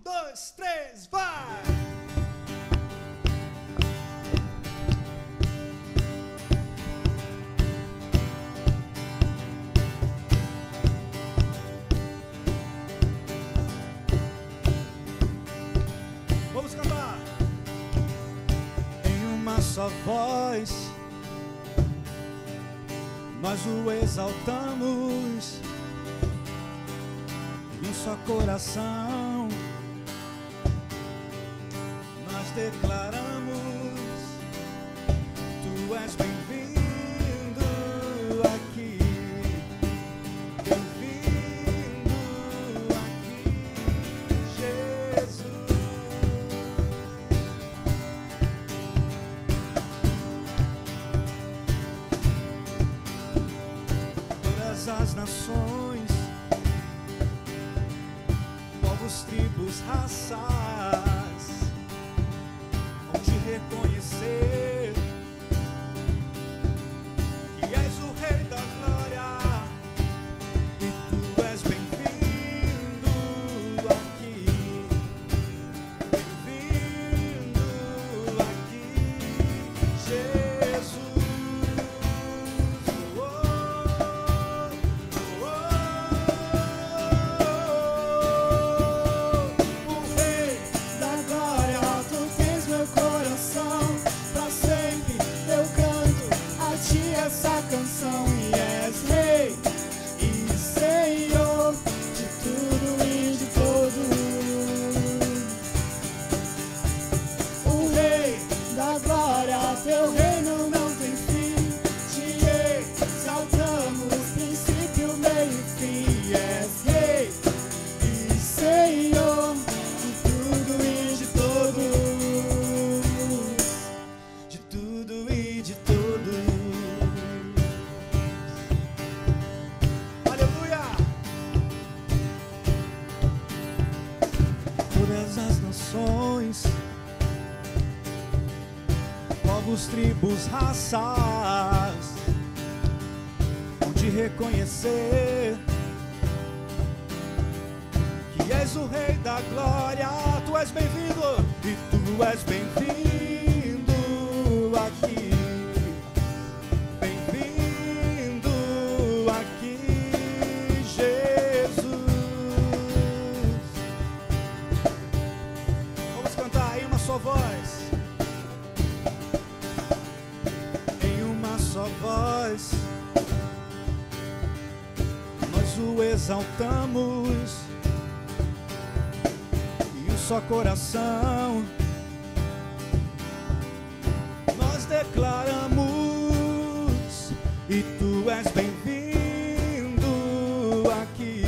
dois, três, vai! Vamos cantar! Em uma só voz nós o exaltamos, em um só coração nós declaramos: Tu és bem-vindo aqui, bem-vindo aqui, Jesus. Todas as nações, povos, tribos, raças, vão te reconhecer que és o Rei da Glória, e Tu és bem-vindo aqui, bem-vindo aqui, Jesus. Essa canção, e és Rei e Senhor de tudo e de todos. O Rei da glória, teu reino não tem fim. Te exaltamos, princípio, meio e fim. És Rei e Senhor de tudo e de todos. De tudo e de todos. Nações, povos, tribos, raças, vão te reconhecer que és o Rei da Glória. Tu és bem-vindo e Tu és bem-vindo aqui, bem-vindo aqui, Jesus. Só voz, em uma só voz nós o exaltamos, e um só coração nós declaramos: e Tu és bem-vindo aqui,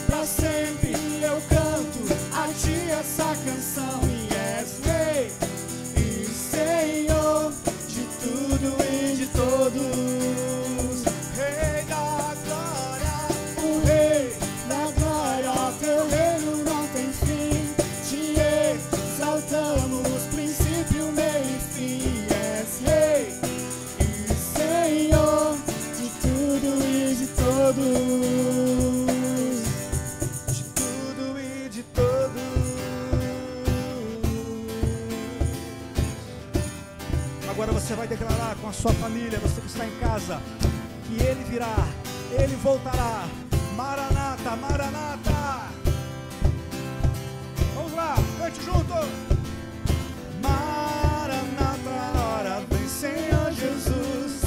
pra sempre eu canto a Ti essa canção, e és Rei e Senhor de tudo e de todos. Rei da glória, o Rei da glória, teu reino não tem fim. Te exaltamos, princípio, meio e fim. És Rei e Senhor de tudo e de todos. Agora você vai declarar com a sua família, você que está em casa, que Ele virá, Ele voltará. Maranata, Maranata. Vamos lá, cante junto. Maranata, hora vem, Senhor Jesus.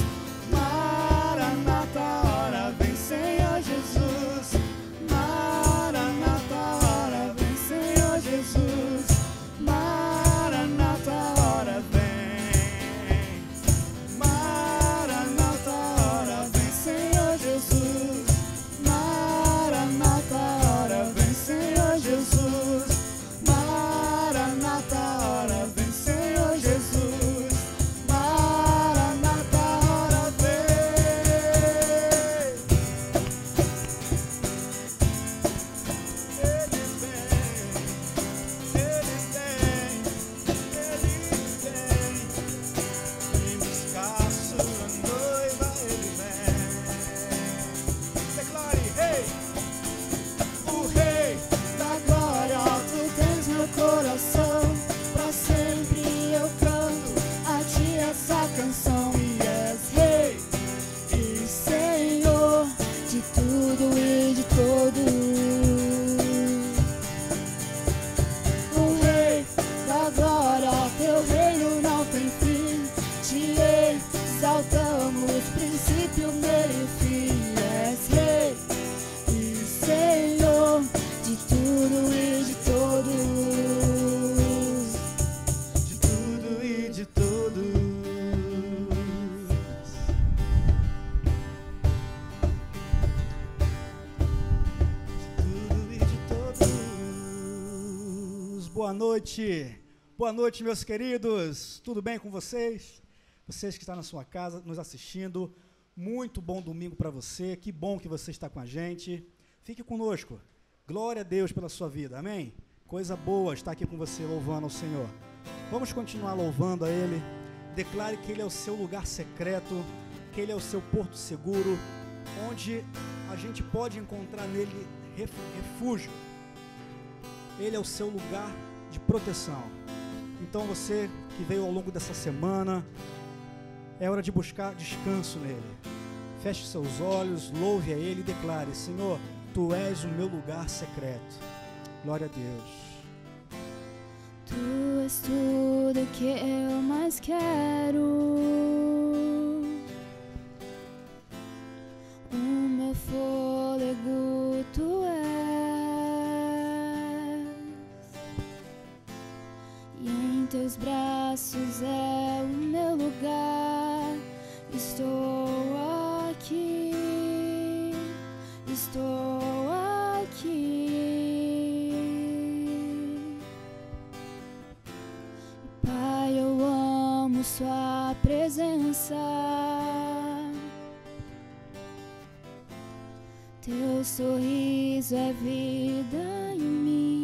Maranata, hora vem, Senhor Jesus. Maranata, hora vem, Senhor Jesus. Maranata, hora vem. Maranata, boa noite. Boa noite, meus queridos. Tudo bem com vocês? Vocês que estão na sua casa nos assistindo, muito bom domingo para você. Que bom que você está com a gente. Fique conosco. Glória a Deus pela sua vida. Amém? Coisa boa estar aqui com você louvando ao Senhor. Vamos continuar louvando a Ele. Declare que Ele é o seu lugar secreto, que Ele é o seu porto seguro, onde a gente pode encontrar nele refúgio. Ele é o seu lugar de proteção. Então você que veio ao longo dessa semana, é hora de buscar descanso nele. Feche seus olhos, louve a Ele e declare: Senhor, Tu és o meu lugar secreto. Glória a Deus. Tu és tudo que eu mais quero. O meu fôlego Tu és. E em Teus braços é o meu lugar. Estou aqui. Estou aqui. Pai, eu amo Sua presença. Teu sorriso é vida em mim.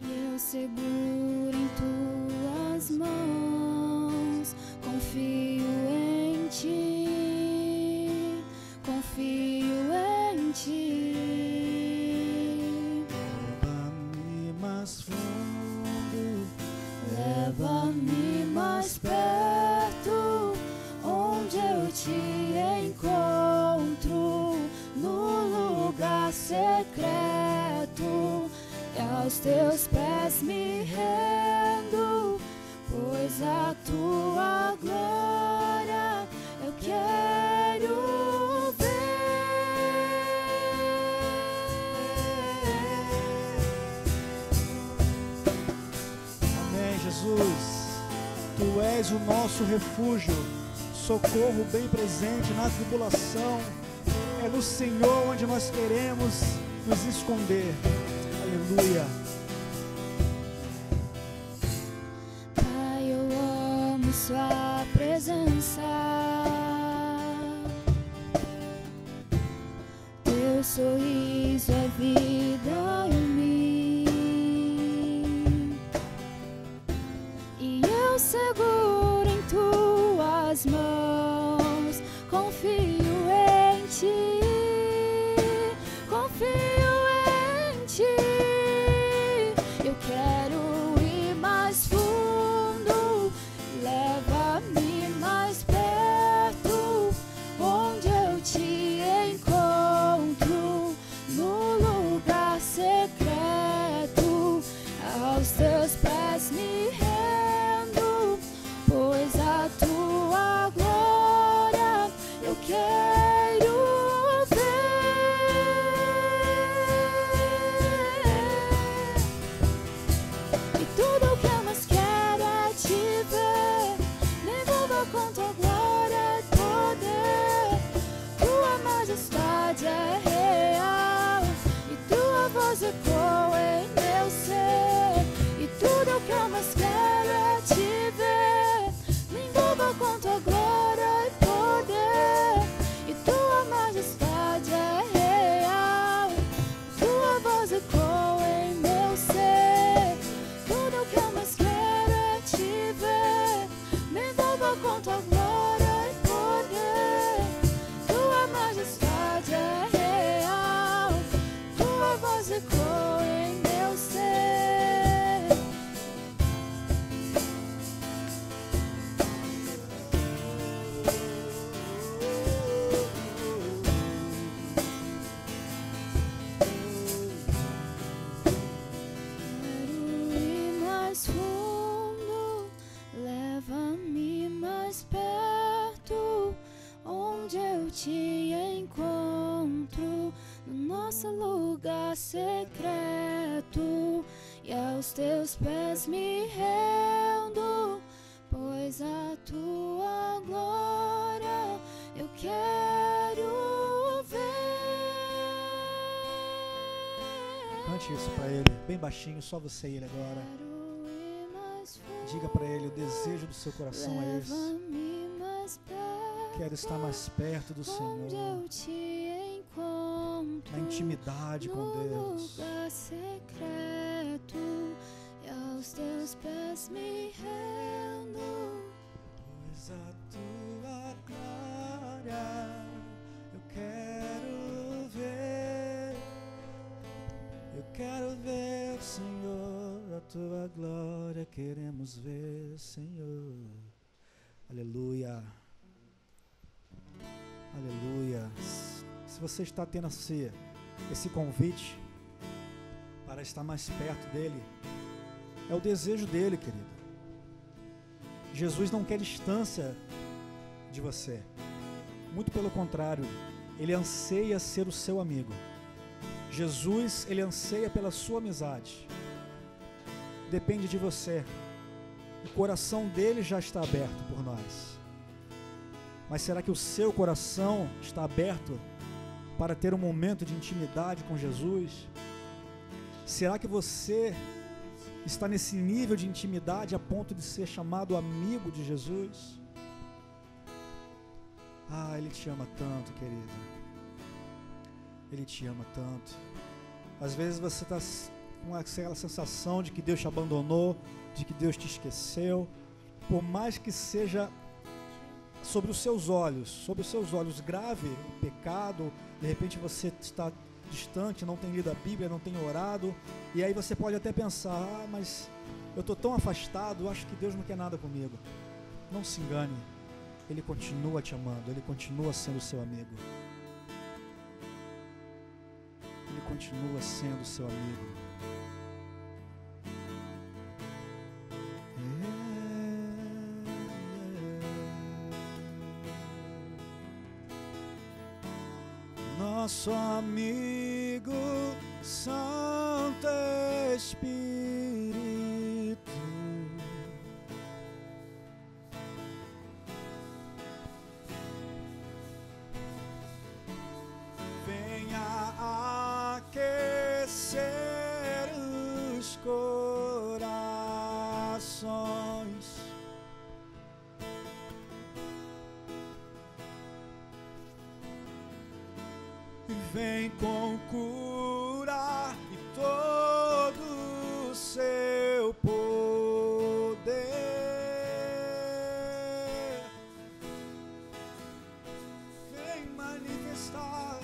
E eu seguro em Tuas mãos. Confio em Ti. Confio em Ti. Leva-me mais fundo, Leva-me mais perto, onde eu Te encontro, no lugar secreto. E aos Teus pés me rendo, pois a Tua glória eu quero ver. Amém, Jesus. Tu és o nosso refúgio, socorro bem presente na tribulação. É no Senhor onde nós queremos nos esconder. Aleluia. Pai, eu amo Sua presença. Teu sorriso é vida em mim. E eu seguro em Tuas mãos. Confio em Ti. Confio em Ti. Eu quero ir mais fundo. Leva-me mais perto, onde eu Te encontro, no lugar secreto. Aos Teus pés me rendo, pois a Tua glória eu quero ver. E tudo o que eu mais quero é Te ver. Me envolva com Tua glória e poder. Tua majestade é real e Tua voz ecoa em meu ser. E tudo o que eu mais quero é Te ver. Me envolva com Tua glória e poder. E Tua majestade é real, Tua voz ecoa em meu ser. Tudo o que eu mais quero é Te ver. Me envolva com Tua glória e poder. Tua majestade é real, Tua voz ecoa em meu ser. Quero ir mais fundo, leva-me mais perto, onde eu Te encontro, no nosso lugar secreto. E aos Teus pés me rendo, pois a Tua glória eu quero ver. Cante isso para Ele, bem baixinho, só você e Ele agora. Diga para Ele, o desejo do seu coração é esse. Quero estar mais perto do Senhor, na intimidade com Deus. Aos teus pés me rendo, Pois a tua glória eu quero ver. Eu quero ver, Senhor, a tua glória queremos ver, Senhor. Aleluia. Aleluia. Se você está tendo esse convite para estar mais perto dele, é o desejo dele, querido. Jesus não quer distância de você. Muito pelo contrário, ele anseia ser o seu amigo. Jesus, ele anseia pela sua amizade. Depende de você. O coração dele já está aberto por nós. Mas será que o seu coração está aberto para ter um momento de intimidade com Jesus? Será que você está nesse nível de intimidade a ponto de ser chamado amigo de Jesus? Ah, Ele te ama tanto, querido. Ele te ama tanto. Às vezes você está com aquela sensação de que Deus te abandonou, de que Deus te esqueceu. Por mais que seja sobre os seus olhos grave o pecado, de repente você está distante, não tem lido a Bíblia, não tem orado, e aí você pode até pensar, mas eu estou tão afastado, acho que Deus não quer nada comigo. Não se engane, Ele continua te amando, Ele continua sendo seu amigo. Ele continua sendo seu amigo. Nosso amigo Santo Espírito, venha aquecer os corações. Vem com cura e todo o seu poder. Vem manifestar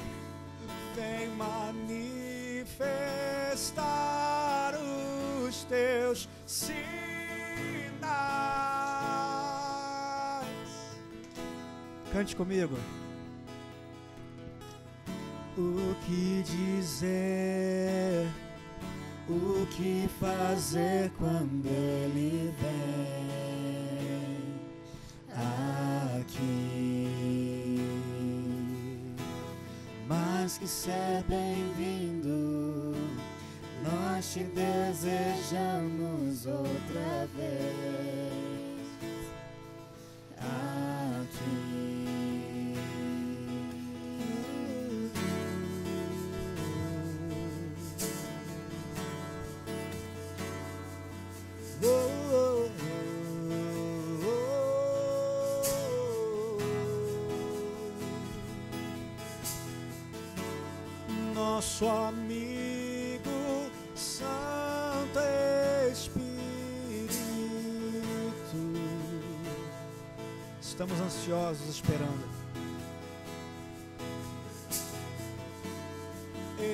os teus sinais. Cante comigo. O que dizer, o que fazer quando Ele vem aqui? Mais que ser bem-vindo, nós te desejamos outra vez aqui. Nosso amigo Santo Espírito, estamos ansiosos esperando.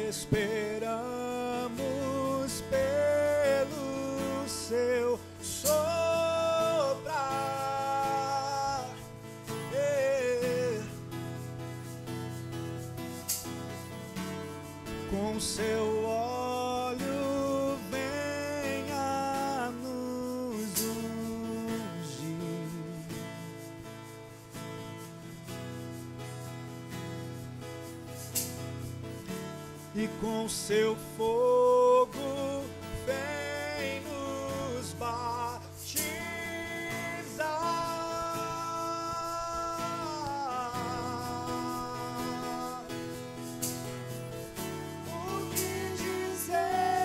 Esperamos pelo seu soprar. Com seu óleo venha nos ungir. E com seu fogo vem nos batizar. O que dizer?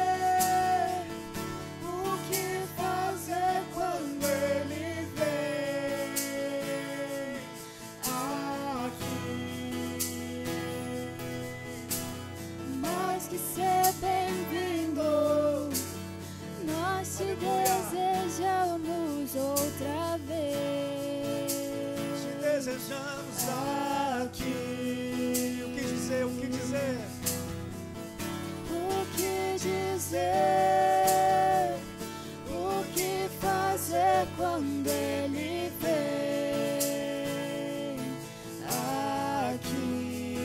desejamos aqui. O que dizer, o que dizer? O que dizer? O que fazer quando Ele vem aqui?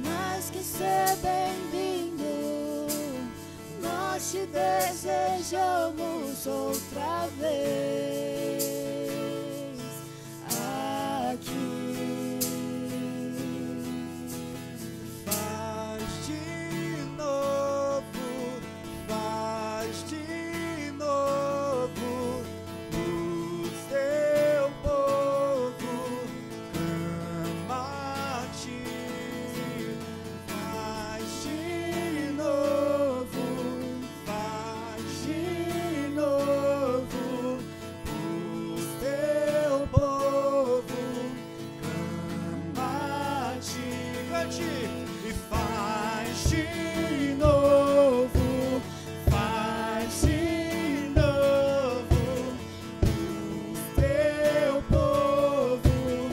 Mais que ser bem-vindo, nós te desejamos outra vez aqui. Faz de novo o teu povo clama a ti. Faz de novo o teu povo clama a ti. Cante. E faz de novo o teu povo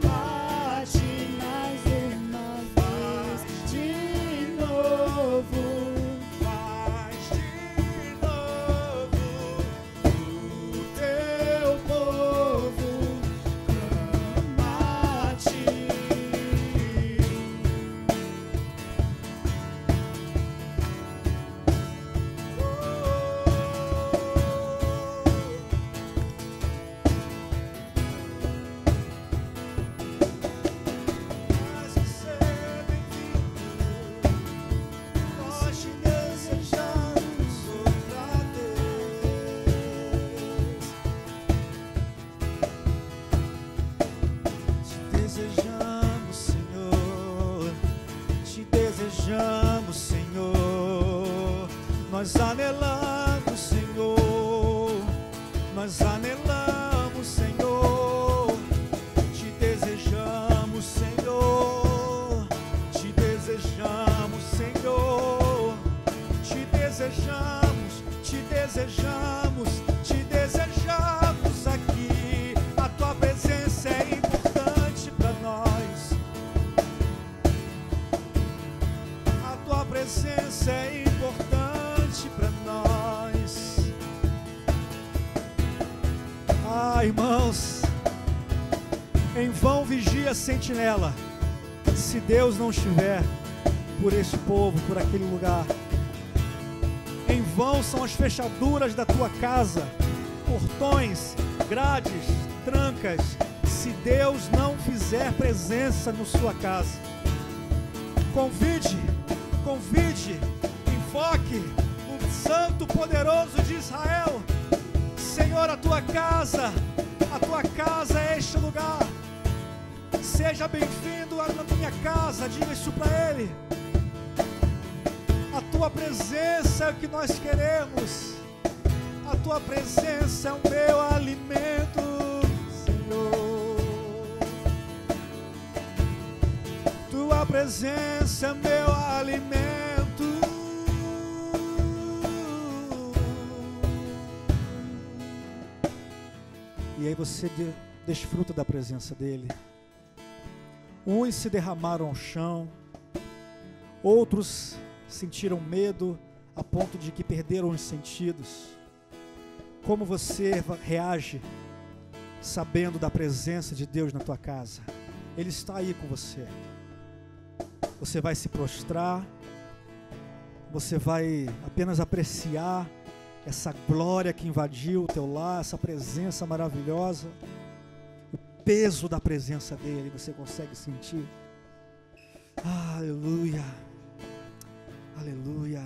clama a ti. Mais uma vez, de novo. Faz de novo o teu povo clama a ti. Mas que ser bem-vindo, nós te desejamos outra vez. Te desejamos, Senhor. Te desejamos, Senhor. Nós anelamos, Senhor. Nós anelamos, Senhor. Te desejamos, Senhor. Te desejamos, Senhor. Te desejamos, te desejamos, te desejamos aqui. A tua presença é importante para nós. A tua presença é importante para nós. Ah, irmãos, em vão vigia a sentinela, se Deus não estiver por este povo, por aquele lugar. Em vão são as fechaduras da tua casa, portões, grades, trancas, se Deus não fizer presença na sua casa. Convide, invoque o Santo Poderoso de Israel. Senhor, a tua casa é este lugar. Seja bem-vindo na minha casa, diga isso para Ele. A tua presença é o que nós queremos. A tua presença é o meu alimento, Senhor. Tua presença é meu alimento. E aí você desfruta da presença dele. Uns se derramaram ao chão, outros sentiram medo a ponto de que perderam os sentidos. Como você reage sabendo da presença de Deus na tua casa? Ele está aí com você. Você vai se prostrar, você vai apenas apreciar essa glória que invadiu o teu lar, essa presença maravilhosa, o peso da presença dele, você consegue sentir. Aleluia, aleluia.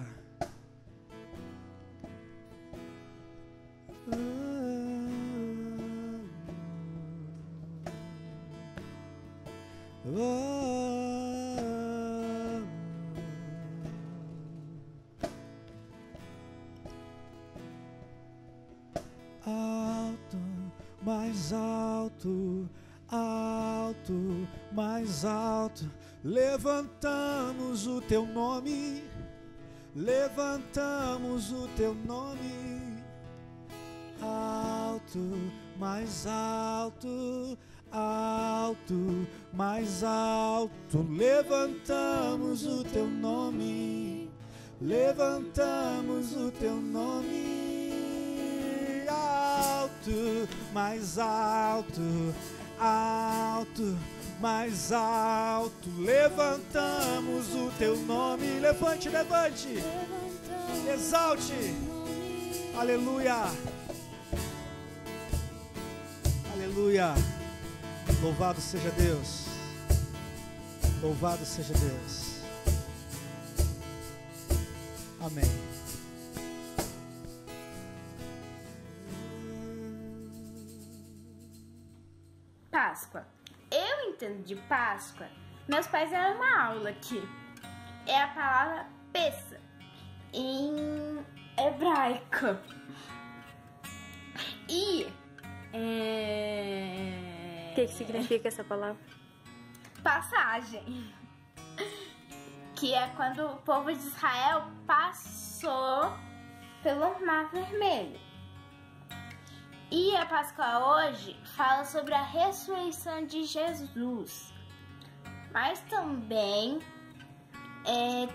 Alto, mais alto, alto, mais alto, levantamos o teu nome, levantamos o teu nome. Alto, mais alto, alto, mais alto. Levantamos o teu nome, levantamos o teu nome. Alto, mais alto, alto, mais alto. Levantamos o teu nome. Levante, levante, exalte. Aleluia, aleluia. Louvado seja Deus, louvado seja Deus. Amém. Páscoa. Eu entendo de Páscoa. Meus pais deram uma aula aqui. É a palavra Pessa, em hebraico. E O que significa essa palavra? passagem, que é quando o povo de Israel passou pelo Mar Vermelho. E a Páscoa hoje fala sobre a ressurreição de Jesus. Mas também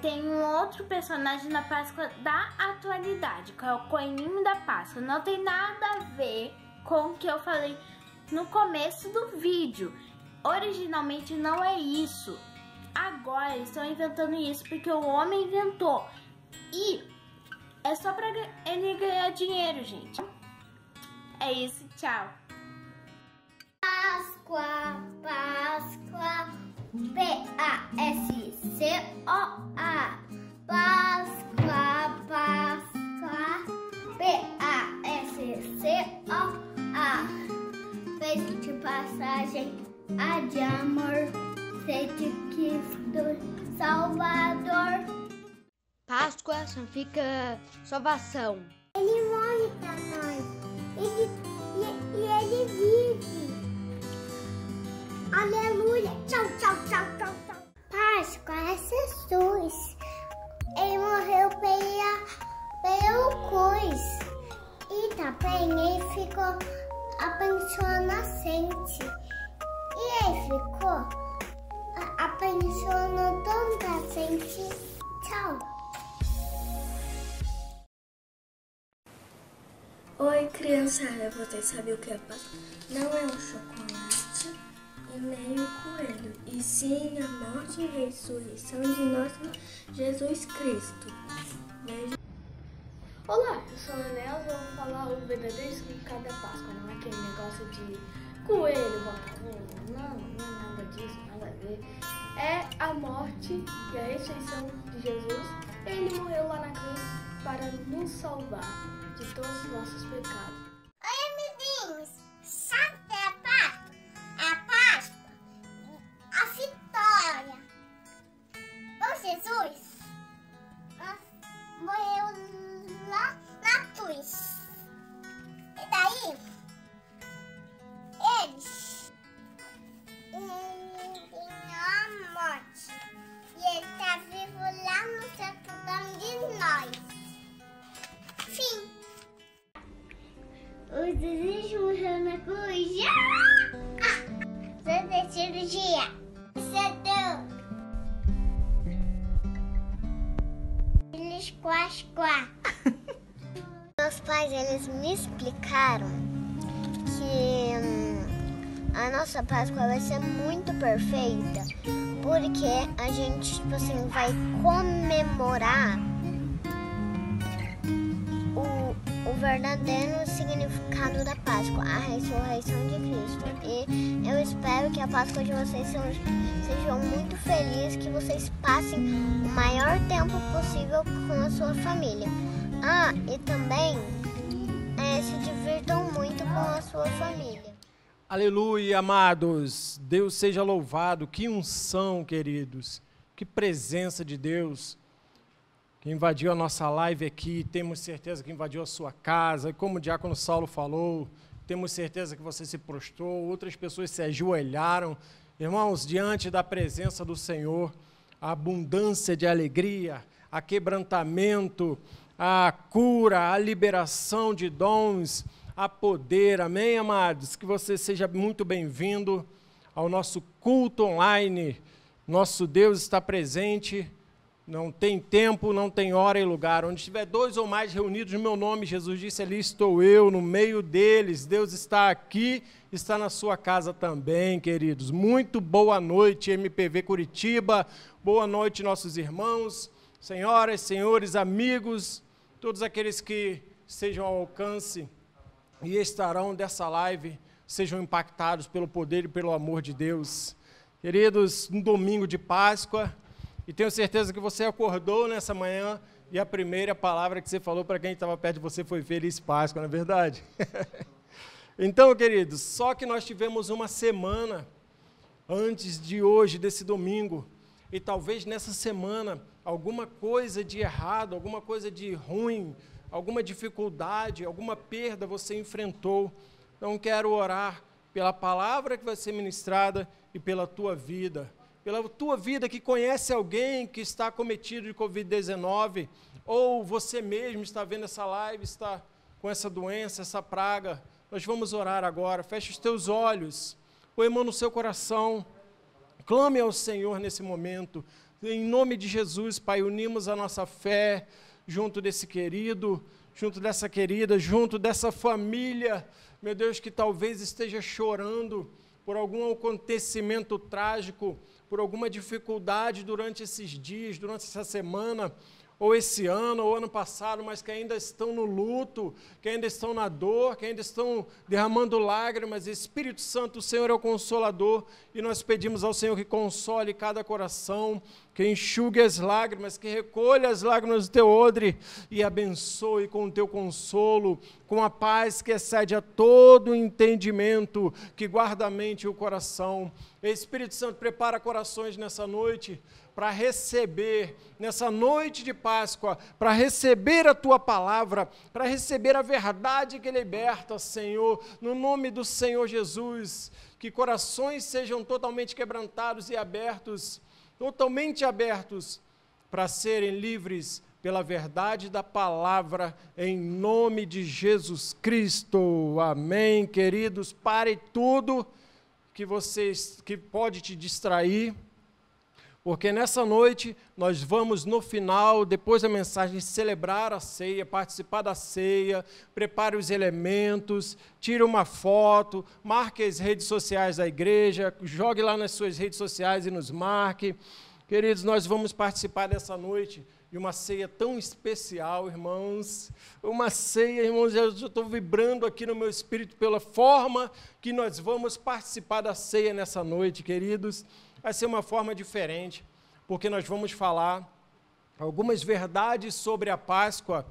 tem um outro personagem na Páscoa da atualidade, que é o coelhinho da Páscoa. Não tem nada a ver com o que eu falei no começo do vídeo. Originalmente não é isso. Agora eles estão inventando isso porque o homem inventou. E é só pra ele ganhar dinheiro, gente. É isso, tchau. Páscoa, Páscoa, P-A-S-C-O-A. Páscoa, Páscoa, P-A-S-C-O-A. Fez de passagem, a de amor, feito de Cristo Salvador. Páscoa significa salvação. Ele morre pra nós. E ele vive. Aleluia. Tchau, tchau, tchau, tchau, tchau. Páscoa é Jesus. Ele morreu pelo cruz. E também ele ficou abençoando a gente. E ele ficou abençoando tanta gente. Tchau. Oi, criançada, vocês sabem o que é Páscoa? Não é um chocolate e nem um coelho, e sim a morte e ressurreição de nosso Jesus Cristo. Beijo. Olá, eu sou a Anel e vou falar o verdadeiro significado da Páscoa. Não é aquele negócio de coelho, botafogo. Não é nada disso, nada a ver. É a morte e a ressurreição de Jesus. Ele morreu lá na cruz para nos salvar de todos os nossos pecados. Oi, amiguinhos. Sabe o que é a Páscoa? É a Páscoa, a vitória. O Jesus morreu lá na cruz. E daí, ele ganhou a morte. E ele está vivo lá no céu cuidando de nós. Fim. O Jesus morreu na cruz. Fazer cirurgia. Cedeu. Eles quá. Meus pais, eles me explicaram que a nossa Páscoa vai ser muito perfeita, porque a gente, tipo assim, vai comemorar o verdadeiro significado da Páscoa, a ressurreição de Cristo. E eu espero que a Páscoa de vocês sejam muito felizes, que vocês passem o maior tempo possível com a sua família. E também se divirtam muito com a sua família. Aleluia, amados. Deus seja louvado. Que unção, queridos. Que presença de Deus que invadiu a nossa live aqui. Temos certeza que invadiu a sua casa. E como o diácono Saulo falou, temos certeza que você se prostrou, outras pessoas se ajoelharam. Irmãos, diante da presença do Senhor, a abundância de alegria, a quebrantamento, a cura, a liberação de dons, há poder. Amém, amados? Que você seja muito bem-vindo ao nosso culto online. Nosso Deus está presente, não tem tempo, não tem hora e lugar. Onde estiver 2 ou mais reunidos no meu nome, Jesus disse, ali estou eu, no meio deles. Deus está aqui, está na sua casa também, queridos. Muito boa noite, MPV Curitiba. Boa noite, nossos irmãos, senhoras, senhores, amigos, todos aqueles que estejam ao alcance e estarão dessa live, sejam impactados pelo poder e pelo amor de Deus. Queridos, um domingo de Páscoa, e tenho certeza que você acordou nessa manhã e a primeira palavra que você falou para quem estava perto de você foi Feliz Páscoa, não é verdade? Então, queridos, só que nós tivemos uma semana antes de hoje, desse domingo, e talvez nessa semana alguma coisa de errado, alguma coisa de ruim, alguma dificuldade, alguma perda você enfrentou. Então, quero orar pela palavra que vai ser ministrada e pela tua vida que conhece alguém que está acometido de Covid-19, ou você mesmo está vendo essa live, está com essa doença, essa praga. Nós vamos orar agora. Feche os teus olhos, põe a mão no seu coração, clame ao Senhor nesse momento. Em nome de Jesus, Pai, unimos a nossa fé junto desse querido, junto dessa querida, junto dessa família, meu Deus, que talvez esteja chorando por algum acontecimento trágico, por alguma dificuldade durante esses dias, durante essa semana, ou esse ano, ou ano passado, mas que ainda estão no luto, que ainda estão na dor, que ainda estão derramando lágrimas. Espírito Santo, o Senhor é o Consolador, e nós pedimos ao Senhor que console cada coração, que enxugue as lágrimas, que recolha as lágrimas do teu odre e abençoe com o teu consolo, com a paz que excede a todo entendimento, que guarda a mente e o coração. Espírito Santo, prepara corações nessa noite, para receber, nessa noite de Páscoa, para receber a Tua palavra, para receber a verdade que liberta, Senhor, no nome do Senhor Jesus, que corações sejam totalmente quebrantados e abertos, totalmente abertos, para serem livres pela verdade da palavra, em nome de Jesus Cristo. Amém, queridos. Pare tudo que pode te distrair, porque nessa noite nós vamos, no final, depois da mensagem, celebrar a ceia, participar da ceia, prepare os elementos, tire uma foto, marque as redes sociais da igreja, jogue lá nas suas redes sociais e nos marque. Queridos, nós vamos participar dessa noite de uma ceia tão especial, irmãos. Uma ceia, irmãos, eu estou vibrando aqui no meu espírito pela forma que nós vamos participar da ceia nessa noite, queridos. Vai ser uma forma diferente, porque nós vamos falar algumas verdades sobre a Páscoa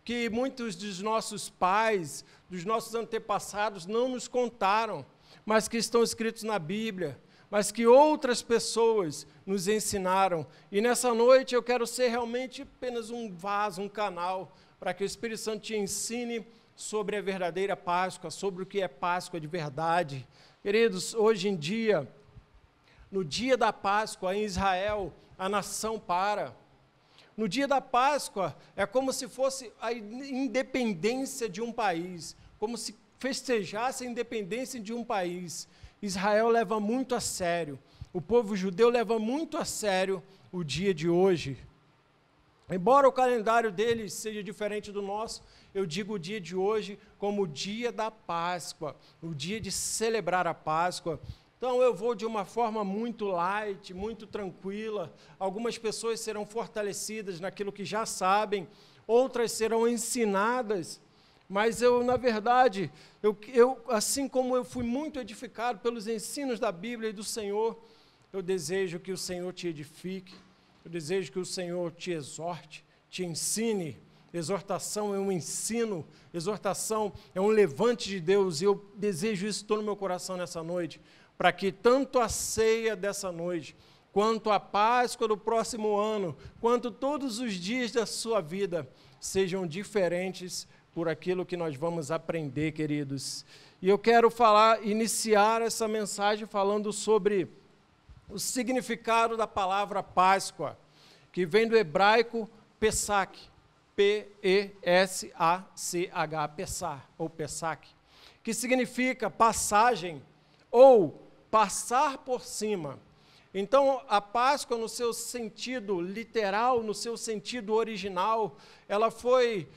que muitos dos nossos pais, dos nossos antepassados não nos contaram, mas que estão escritos na Bíblia, mas que outras pessoas nos ensinaram. E nessa noite eu quero ser realmente apenas um vaso, um canal, para que o Espírito Santo te ensine sobre a verdadeira Páscoa, sobre o que é Páscoa de verdade. Queridos, hoje em dia, no dia da Páscoa, em Israel, a nação para. No dia da Páscoa, é como se fosse a independência de um país, como se festejasse a independência de um país. Israel leva muito a sério, o povo judeu leva muito a sério o dia de hoje. Embora o calendário deles seja diferente do nosso, eu digo o dia de hoje como o dia da Páscoa, o dia de celebrar a Páscoa. Então eu vou de uma forma muito light, muito tranquila. Algumas pessoas serão fortalecidas naquilo que já sabem, outras serão ensinadas. Mas eu, na verdade, assim como eu fui muito edificado pelos ensinos da Bíblia e do Senhor, eu desejo que o Senhor te edifique, eu desejo que o Senhor te exorte, te ensine. Exortação é um ensino, exortação é um levante de Deus, e eu desejo isso todo no meu coração nessa noite, para que tanto a ceia dessa noite, quanto a Páscoa do próximo ano, quanto todos os dias da sua vida, sejam diferentes por aquilo que nós vamos aprender, queridos. E eu quero iniciar essa mensagem falando sobre o significado da palavra Páscoa, que vem do hebraico Pesach. P-E-S-A-C-H, Pessah, ou Pesach, que significa passagem ou passar por cima. Então, a Páscoa, no seu sentido literal, no seu sentido original, ela foi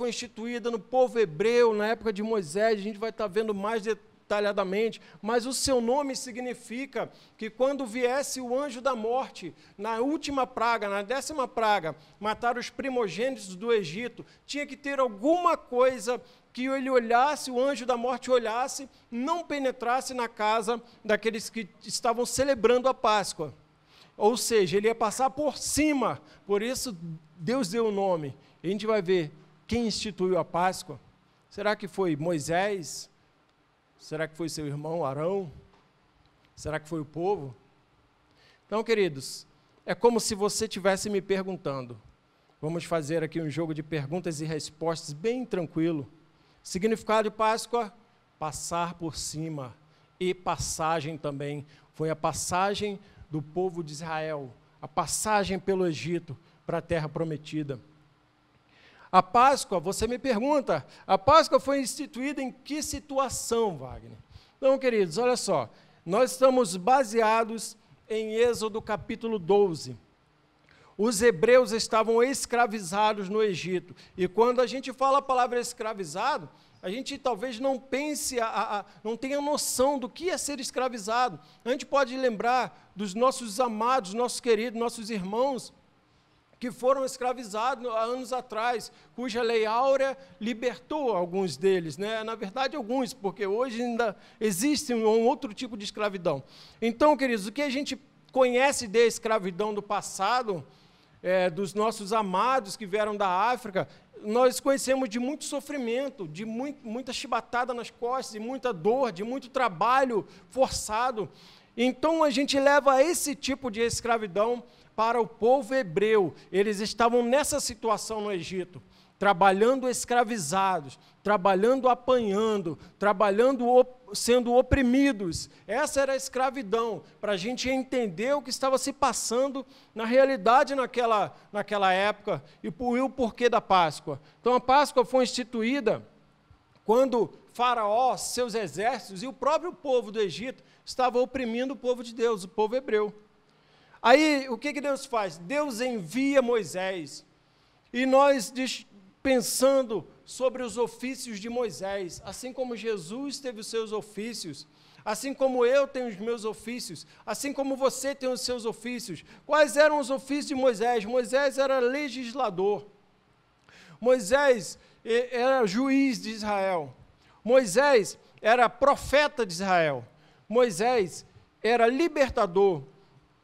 instituída no povo hebreu, na época de Moisés, a gente vai estar vendo mais detalhadamente, mas o seu nome significa que quando viesse o anjo da morte, na última praga, na 10ª praga, matar os primogênitos do Egito, tinha que ter alguma coisa que ele olhasse, o anjo da morte olhasse, não penetrasse na casa daqueles que estavam celebrando a Páscoa. Ou seja, ele ia passar por cima, por isso Deus deu o nome. E a gente vai ver quem instituiu a Páscoa. Será que foi Moisés? Será que foi seu irmão Arão? Será que foi o povo? Então, queridos, é como se você estivesse me perguntando. Vamos fazer aqui um jogo de perguntas e respostas bem tranquilo. Significado de Páscoa? Passar por cima. E passagem também. Foi a passagem do povo de Israel, a passagem pelo Egito para a terra prometida. A Páscoa, você me pergunta, a Páscoa foi instituída em que situação, Wagner? Então, queridos, olha só, nós estamos baseados em Êxodo capítulo 12. Os hebreus estavam escravizados no Egito. E quando a gente fala a palavra escravizado, a gente talvez não pense, não tenha noção do que é ser escravizado. A gente pode lembrar dos nossos amados, nossos queridos, nossos irmãos, que foram escravizados há anos atrás, cuja lei áurea libertou alguns deles, né? Na verdade, alguns, porque hoje ainda existe um outro tipo de escravidão. Então, queridos, o que a gente conhece de escravidão do passado, dos nossos amados que vieram da África, nós conhecemos de muito sofrimento, de muita chibatada nas costas, de muita dor, de muito trabalho forçado. Então, a gente leva esse tipo de escravidão para o povo hebreu. Eles estavam nessa situação no Egito, trabalhando escravizados, trabalhando apanhando, trabalhando sendo oprimidos. Essa era a escravidão, para a gente entender o que estava se passando na realidade naquela época e o porquê da Páscoa. Então, a Páscoa foi instituída quando Faraó, seus exércitos e o próprio povo do Egito estavam oprimindo o povo de Deus, o povo hebreu. Aí, o que Deus faz? Deus envia Moisés. E nós, pensando sobre os ofícios de Moisés, assim como Jesus teve os seus ofícios, assim como eu tenho os meus ofícios, assim como você tem os seus ofícios. Quais eram os ofícios de Moisés? Moisés era legislador. Moisés era juiz de Israel. Moisés era profeta de Israel. Moisés era libertador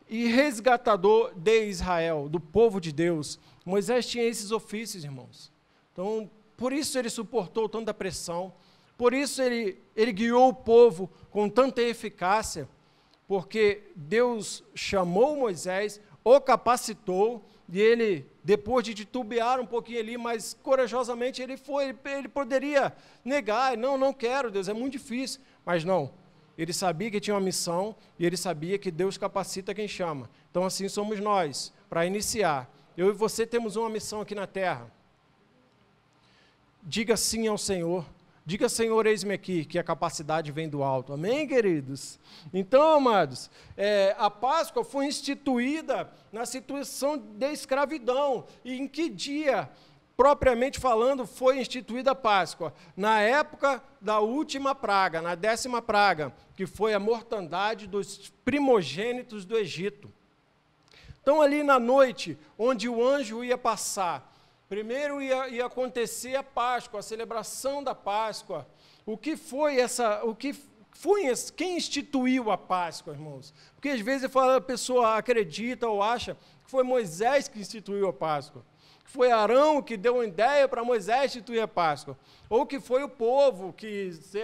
e resgatador de Israel, do povo de Deus. Moisés tinha esses ofícios, irmãos. Então, por isso ele suportou tanta pressão, por isso ele guiou o povo com tanta eficácia, porque Deus chamou Moisés, o capacitou, e ele, depois de titubear um pouquinho ali, mas corajosamente ele poderia negar, não quero, Deus, é muito difícil, mas não. Ele sabia que tinha uma missão e ele sabia que Deus capacita quem chama. Então, assim somos nós, para iniciar. Eu e você temos uma missão aqui na terra. Diga sim ao Senhor. Diga, Senhor, eis-me aqui, que a capacidade vem do alto. Amém, queridos? Então, amados, a Páscoa foi instituída na situação de escravidão. E em que dia, propriamente falando, foi instituída a Páscoa? Na época da última praga, na 10ª praga, que foi a mortandade dos primogênitos do Egito. Então, ali na noite, onde o anjo ia passar, primeiro ia acontecer a Páscoa, a celebração da Páscoa. Quem instituiu a Páscoa, irmãos? Porque às vezes a pessoa acredita ou acha que foi Moisés que instituiu a Páscoa. Foi Arão que deu uma ideia para Moisés instituir a Páscoa. Ou que foi o povo,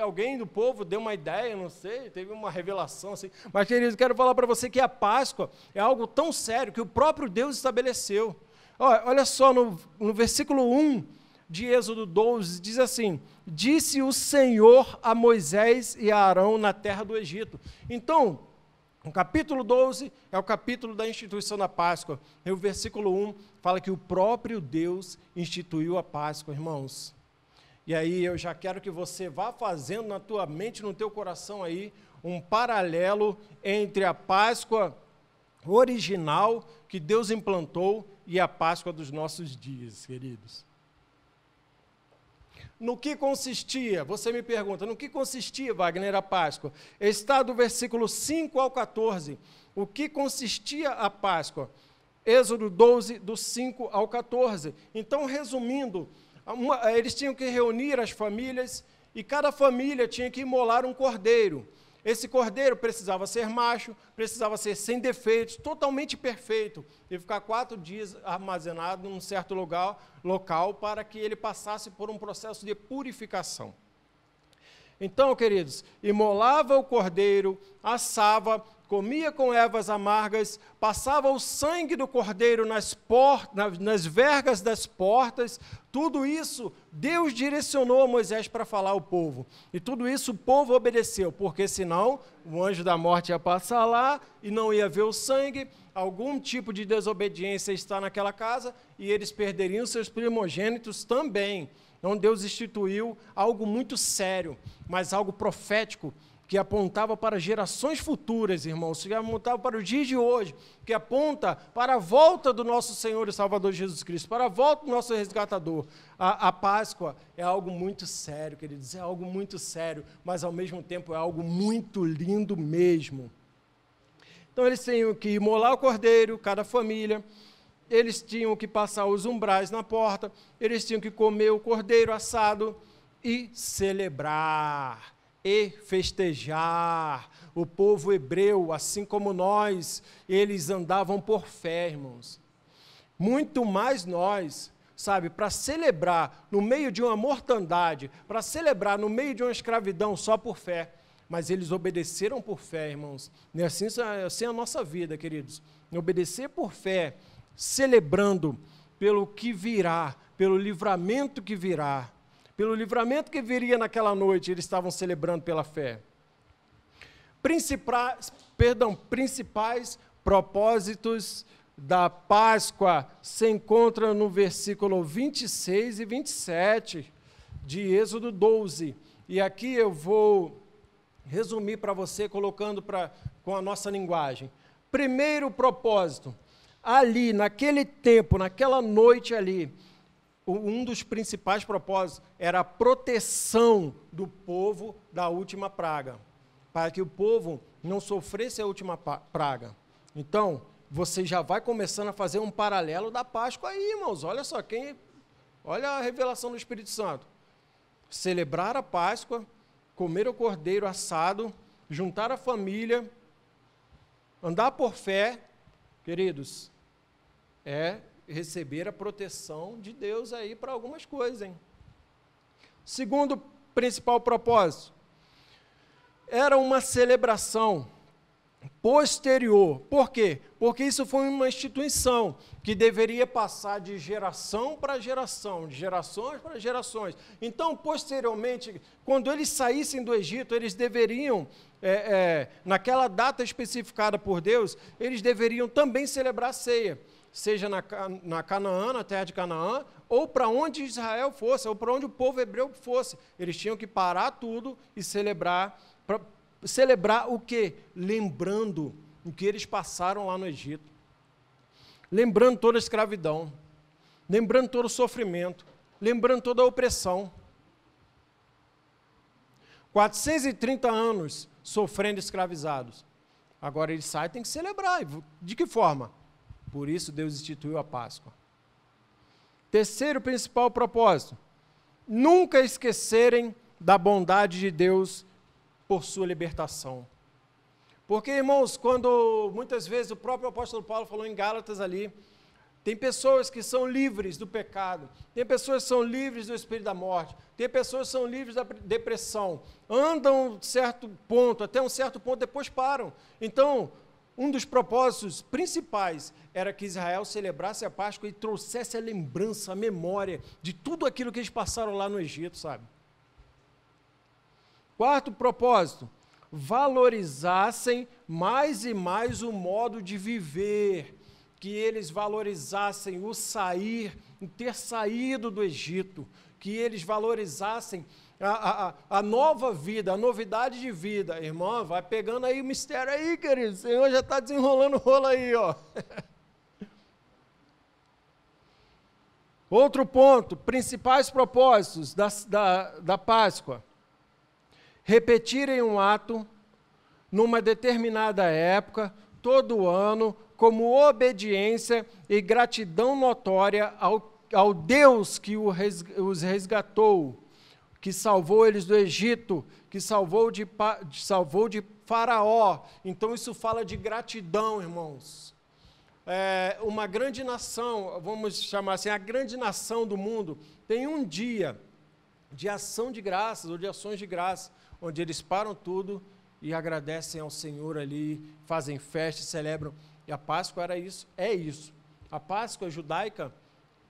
alguém do povo deu uma ideia, não sei, teve uma revelação assim. Mas, queridos, quero falar para você que a Páscoa é algo tão sério que o próprio Deus estabeleceu. Olha só, no versículo 1 de Êxodo 12, diz assim: disse o Senhor a Moisés e a Arão na terra do Egito. Então, O capítulo 12 é o capítulo da instituição da Páscoa. E o versículo 1 fala que o próprio Deus instituiu a Páscoa, irmãos. E aí eu já quero que você vá fazendo na tua mente, no teu coração aí, um paralelo entre a Páscoa original que Deus implantou e a Páscoa dos nossos dias, queridos. No que consistia? Você me pergunta, no que consistia, Wagner, a Páscoa? Está do versículo 5 ao 14. O que consistia a Páscoa? Êxodo 12, do 5 ao 14. Então, resumindo, eles tinham que reunir as famílias e cada família tinha que imolar um cordeiro. Esse cordeiro precisava ser macho, precisava ser sem defeitos, totalmente perfeito, e ficar 4 dias armazenado num certo local para que ele passasse por um processo de purificação. Então, queridos, imolava o cordeiro, assava, comia com ervas amargas, passava o sangue do cordeiro nas vergas das portas. Tudo isso Deus direcionou a Moisés para falar ao povo. E tudo isso o povo obedeceu, porque senão o anjo da morte ia passar lá e não ia ver o sangue, algum tipo de desobediência está naquela casa e eles perderiam seus primogênitos também. Então Deus instituiu algo muito sério, mas algo profético, que apontava para gerações futuras, irmãos, que apontava para o dia de hoje, que aponta para a volta do nosso Senhor e Salvador Jesus Cristo, para a volta do nosso resgatador. A Páscoa é algo muito sério, queridos, é algo muito sério, mas ao mesmo tempo é algo muito lindo mesmo. Então eles tinham que imolar o cordeiro, cada família, eles tinham que passar os umbrais na porta, eles tinham que comer o cordeiro assado e celebrar e festejar. O povo hebreu, assim como nós, eles andavam por fé, irmãos. Muito mais nós, sabe, para celebrar no meio de uma mortandade, para celebrar no meio de uma escravidão só por fé. Mas eles obedeceram por fé, irmãos. E assim é a nossa vida, queridos. Obedecer por fé, celebrando pelo que virá, pelo livramento que virá. Pelo livramento que viria naquela noite, eles estavam celebrando pela fé. Principais propósitos da Páscoa se encontram no versículo 26 e 27 de Êxodo 12. E aqui eu vou resumir para você, colocando com a nossa linguagem. Primeiro propósito, ali, naquele tempo, naquela noite ali, um dos principais propósitos era a proteção do povo da última praga, para que o povo não sofresse a última praga. Então, você já vai começando a fazer um paralelo da Páscoa aí, irmãos. Olha só, olha a revelação do Espírito Santo. Celebrar a Páscoa, comer o cordeiro assado, juntar a família, andar por fé, queridos, receber a proteção de Deus aí para algumas coisas, hein? Segundo principal propósito, era uma celebração posterior. Por quê? Porque isso foi uma instituição que deveria passar de geração para geração, de gerações para gerações. Então, posteriormente, quando eles saíssem do Egito, eles deveriam, naquela data especificada por Deus, eles deveriam também celebrar a ceia, seja na Canaã, na terra de Canaã, ou para onde Israel fosse, ou para onde o povo hebreu fosse. Eles tinham que parar tudo e celebrar o quê? Lembrando o que eles passaram lá no Egito. Lembrando toda a escravidão. Lembrando todo o sofrimento. Lembrando toda a opressão. 430 anos sofrendo escravizados. Agora eles saem, tem que celebrar. De que forma? Por isso Deus instituiu a Páscoa. Terceiro principal propósito, nunca esquecerem da bondade de Deus por sua libertação. Porque, irmãos, quando muitas vezes o próprio apóstolo Paulo falou em Gálatas ali, tem pessoas que são livres do pecado, tem pessoas que são livres do espírito da morte, tem pessoas que são livres da depressão, andam até um certo ponto, depois param. Então, um dos propósitos principais era que Israel celebrasse a Páscoa e trouxesse a lembrança, a memória de tudo aquilo que eles passaram lá no Egito, sabe? Quarto propósito, valorizassem mais e mais o modo de viver, que eles valorizassem o sair, o ter saído do Egito, que eles valorizassem a nova vida, a novidade de vida. Irmão, vai pegando aí o mistério aí, querido, o Senhor já está desenrolando o rolo aí, ó. Outro ponto, principais propósitos da Páscoa. Repetirem um ato numa determinada época, todo ano, como obediência e gratidão notória ao Deus que os resgatou, que salvou eles do Egito, que salvou de Faraó. Então isso fala de gratidão, irmãos. Uma grande nação, vamos chamar assim, a grande nação do mundo, tem um dia de ação de graças, ou de ações de graça, onde eles param tudo e agradecem ao Senhor ali, fazem festa, celebram. E a Páscoa era isso, é isso. A Páscoa judaica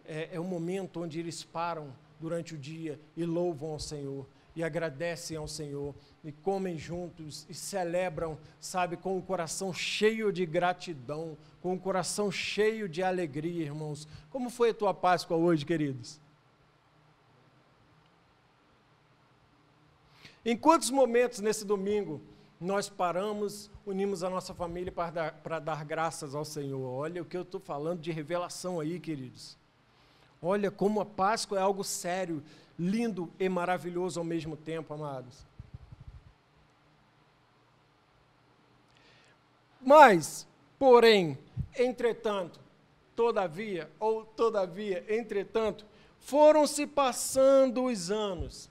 é um momento onde eles param durante o dia e louvam ao Senhor, e agradecem ao Senhor, e comem juntos, e celebram, sabe, com o coração cheio de gratidão, com o coração cheio de alegria, irmãos. Como foi a tua Páscoa hoje, queridos? Em quantos momentos nesse domingo nós paramos, unimos a nossa família para dar graças ao Senhor? Olha o que eu estou falando de revelação aí, queridos. Olha como a Páscoa é algo sério, lindo e maravilhoso ao mesmo tempo, amados. Mas, porém, entretanto, todavia, entretanto, foram-se passando os anos,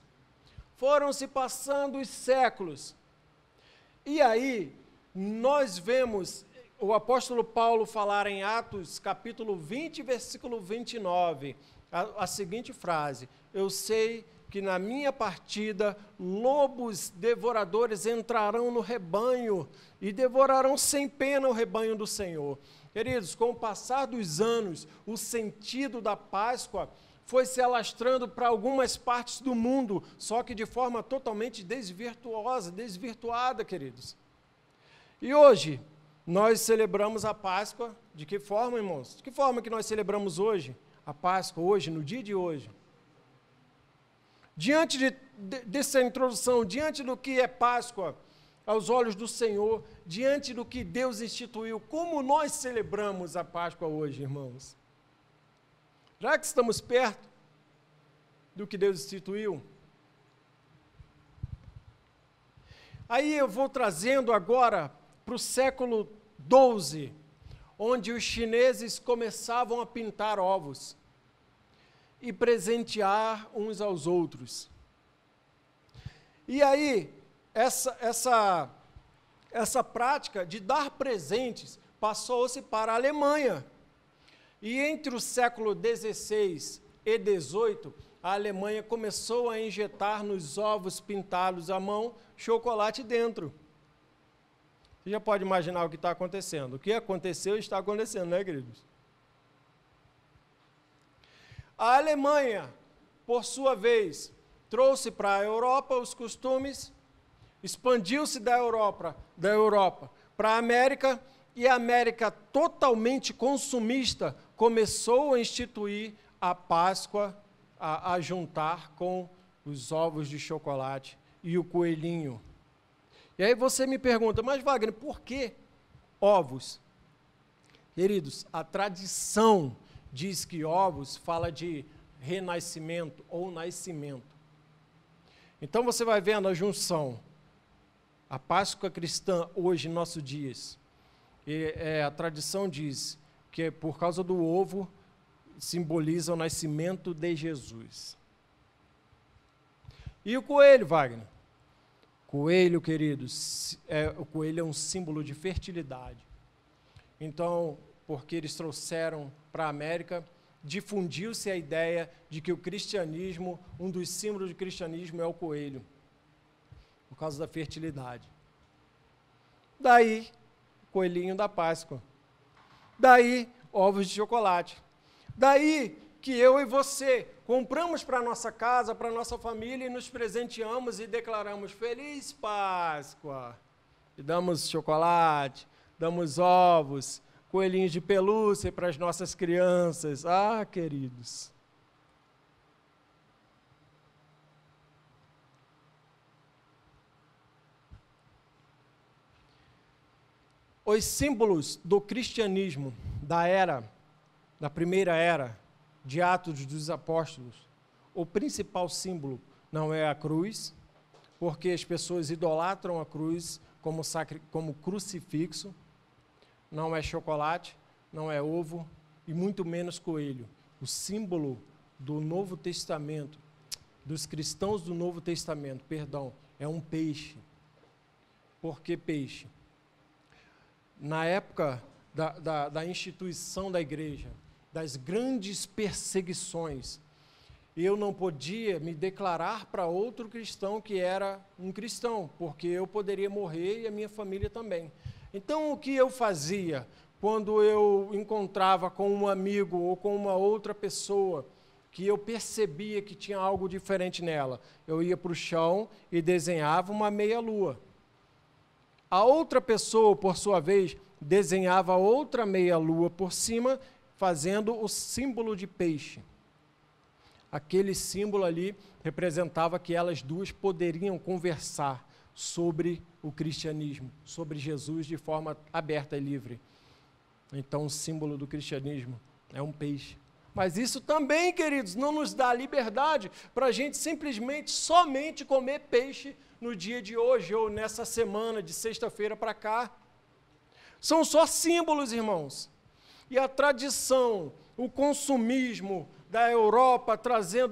foram-se passando os séculos, e aí nós vemos o apóstolo Paulo falar em Atos, capítulo 20, versículo 29, a seguinte frase: eu sei que na minha partida lobos devoradores entrarão no rebanho e devorarão sem pena o rebanho do Senhor. Queridos, com o passar dos anos, o sentido da Páscoa foi se alastrando para algumas partes do mundo, só que de forma totalmente desvirtuada, queridos. E hoje, nós celebramos a Páscoa, de que forma, irmãos? De que forma que nós celebramos hoje? A Páscoa, hoje, no dia de hoje. Diante dessa introdução, diante do que é Páscoa, aos olhos do Senhor, diante do que Deus instituiu, como nós celebramos a Páscoa hoje, irmãos? Já que estamos perto do que Deus instituiu, aí eu vou trazendo agora para o século XII, onde os chineses começavam a pintar ovos e presentear uns aos outros. E aí, essa prática de dar presentes passou-se para a Alemanha. E entre o século XVI e XVIII, a Alemanha começou a injetar nos ovos pintados à mão chocolate dentro. Você já pode imaginar o que está acontecendo. O que aconteceu está acontecendo, né, queridos? A Alemanha, por sua vez, trouxe para a Europa os costumes, expandiu-se da Europa para a América, e a América, totalmente consumista, começou a instituir a Páscoa, a juntar com os ovos de chocolate e o coelhinho. E aí você me pergunta, mas Wagner, por que ovos? Queridos, a tradição diz que ovos fala de renascimento ou nascimento. Então você vai vendo a junção. A Páscoa cristã, hoje, em nossos dias, a tradição diz que por causa do ovo simboliza o nascimento de Jesus. E o coelho, Wagner? Coelho, queridos, o coelho é um símbolo de fertilidade. Então, porque eles trouxeram para a América, difundiu-se a ideia de que o cristianismo, um dos símbolos do cristianismo é o coelho, por causa da fertilidade. Daí, coelhinho da Páscoa. Daí, ovos de chocolate. Daí que eu e você compramos para a nossa casa, para a nossa família, e nos presenteamos e declaramos Feliz Páscoa. E damos chocolate, damos ovos, coelhinhos de pelúcia para as nossas crianças. Ah, queridos. Os símbolos do cristianismo da primeira era, de Atos dos Apóstolos, o principal símbolo não é a cruz, porque as pessoas idolatram a cruz como crucifixo, não é chocolate, não é ovo e muito menos coelho. O símbolo do Novo Testamento, dos cristãos do Novo Testamento, é um peixe. Por que peixe? Na época da instituição da igreja, das grandes perseguições, eu não podia me declarar para outro cristão que era um cristão, porque eu poderia morrer e a minha família também. Então, o que eu fazia quando eu encontrava com um amigo ou com uma outra pessoa que eu percebia que tinha algo diferente nela? Eu ia para o chão e desenhava uma meia-lua. A outra pessoa, por sua vez, desenhava outra meia-lua por cima, fazendo o símbolo de peixe. Aquele símbolo ali representava que elas duas poderiam conversar sobre o cristianismo, sobre Jesus de forma aberta e livre. Então, o símbolo do cristianismo é um peixe. Mas isso também, queridos, não nos dá liberdade para a gente simplesmente, somente comer peixe no dia de hoje ou nessa semana, de sexta-feira para cá. São só símbolos, irmãos. E a tradição, o consumismo da Europa,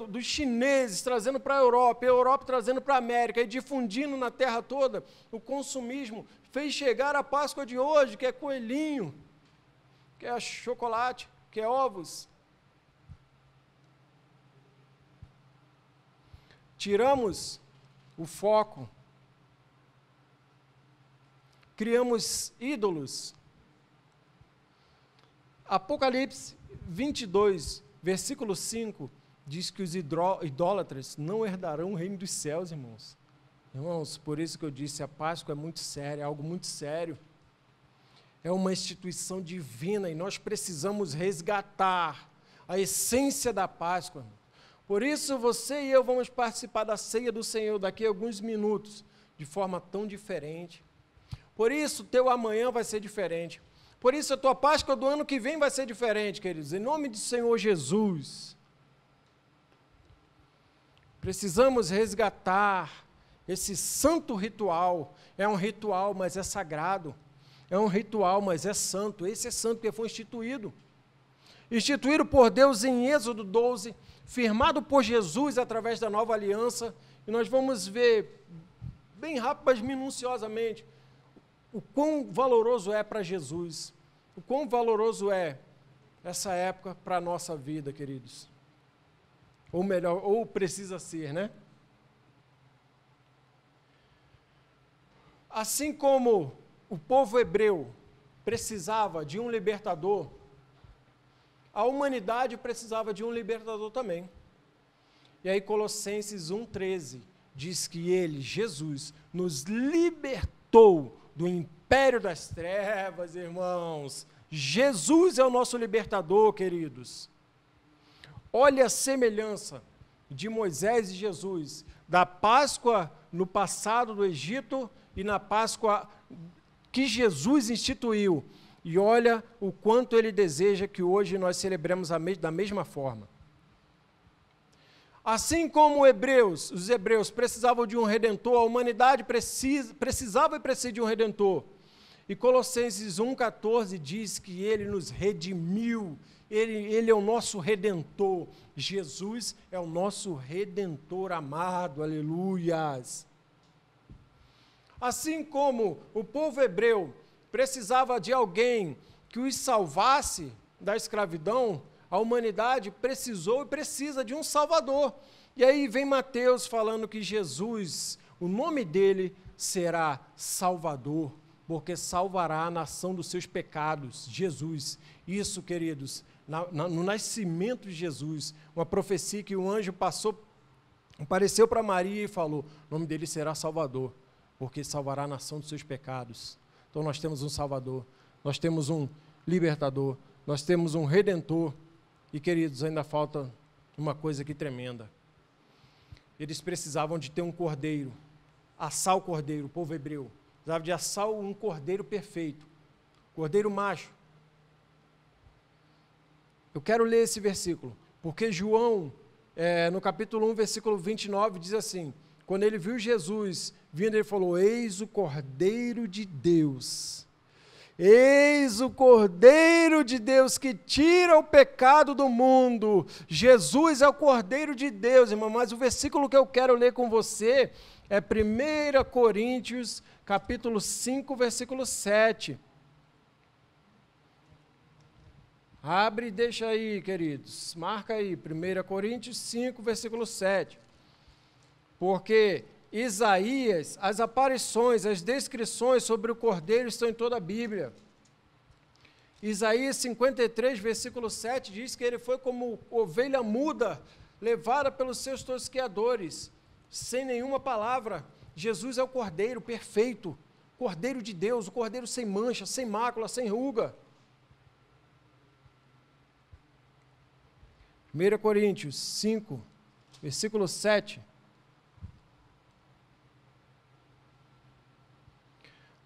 dos chineses trazendo para a Europa trazendo para a América e difundindo na terra toda, o consumismo fez chegar a Páscoa de hoje, que é coelhinho, que é chocolate, que é ovos. Tiramos o foco, criamos ídolos. Apocalipse 22, versículo 5, diz que os idólatras não herdarão o reino dos céus, irmãos. Irmãos, por isso que eu disse, a Páscoa é muito séria, é algo muito sério. É uma instituição divina e nós precisamos resgatar a essência da Páscoa. Por isso, você e eu vamos participar da ceia do Senhor daqui a alguns minutos, de forma tão diferente. Por isso, teu amanhã vai ser diferente. Por isso, a tua Páscoa do ano que vem vai ser diferente, queridos. Em nome do Senhor Jesus. Precisamos resgatar esse santo ritual. É um ritual, mas é sagrado. É um ritual, mas é santo. Esse é santo porque foi instituído. Instituído por Deus em Êxodo 12, firmado por Jesus através da nova aliança. E nós vamos ver, bem rápido, mas minuciosamente, o quão valoroso é para Jesus, o quão valoroso é essa época para a nossa vida, queridos. Ou melhor, ou precisa ser, né? Assim como o povo hebreu precisava de um libertador, a humanidade precisava de um libertador também. E aí Colossenses 1,13 diz que ele, Jesus, nos libertou do império das trevas, irmãos. Jesus é o nosso libertador, queridos. Olha a semelhança de Moisés e Jesus, da Páscoa no passado do Egito e na Páscoa que Jesus instituiu. E olha o quanto ele deseja que hoje nós celebremos da mesma forma. Assim como os hebreus precisavam de um redentor, a humanidade precisava e precisa de um redentor. E Colossenses 1,14 diz que ele nos redimiu, ele é o nosso redentor. Jesus é o nosso redentor amado, aleluias. Assim como o povo hebreu precisava de alguém que os salvasse da escravidão, a humanidade precisou e precisa de um Salvador. E aí vem Mateus falando que Jesus, o nome dele será Salvador, porque salvará a nação dos seus pecados. Jesus, isso, queridos, no nascimento de Jesus, uma profecia que o anjo apareceu para Maria e falou: o nome dele será Salvador, porque salvará a nação dos seus pecados. Então nós temos um Salvador, nós temos um libertador, nós temos um redentor. E, queridos, ainda falta uma coisa aqui tremenda. Eles precisavam de ter um cordeiro, assar o cordeiro, o povo hebreu. Precisava de assar um cordeiro perfeito, cordeiro macho. Eu quero ler esse versículo, porque João, no capítulo 1, versículo 29, diz assim: quando ele viu Jesus vindo, ele falou: eis o Cordeiro de Deus. Eis o Cordeiro de Deus que tira o pecado do mundo. Jesus é o Cordeiro de Deus, irmão. Mas o versículo que eu quero ler com você é 1 Coríntios, capítulo 5, versículo 7. Abre e deixa aí, queridos. Marca aí, 1 Coríntios 5, versículo 7. Porque Isaías, as aparições, as descrições sobre o Cordeiro estão em toda a Bíblia. Isaías 53, versículo 7, diz que ele foi como ovelha muda, levada pelos seus tosqueadores, sem nenhuma palavra. Jesus é o Cordeiro perfeito, Cordeiro de Deus, o Cordeiro sem mancha, sem mácula, sem ruga. 1 Coríntios 5, versículo 7.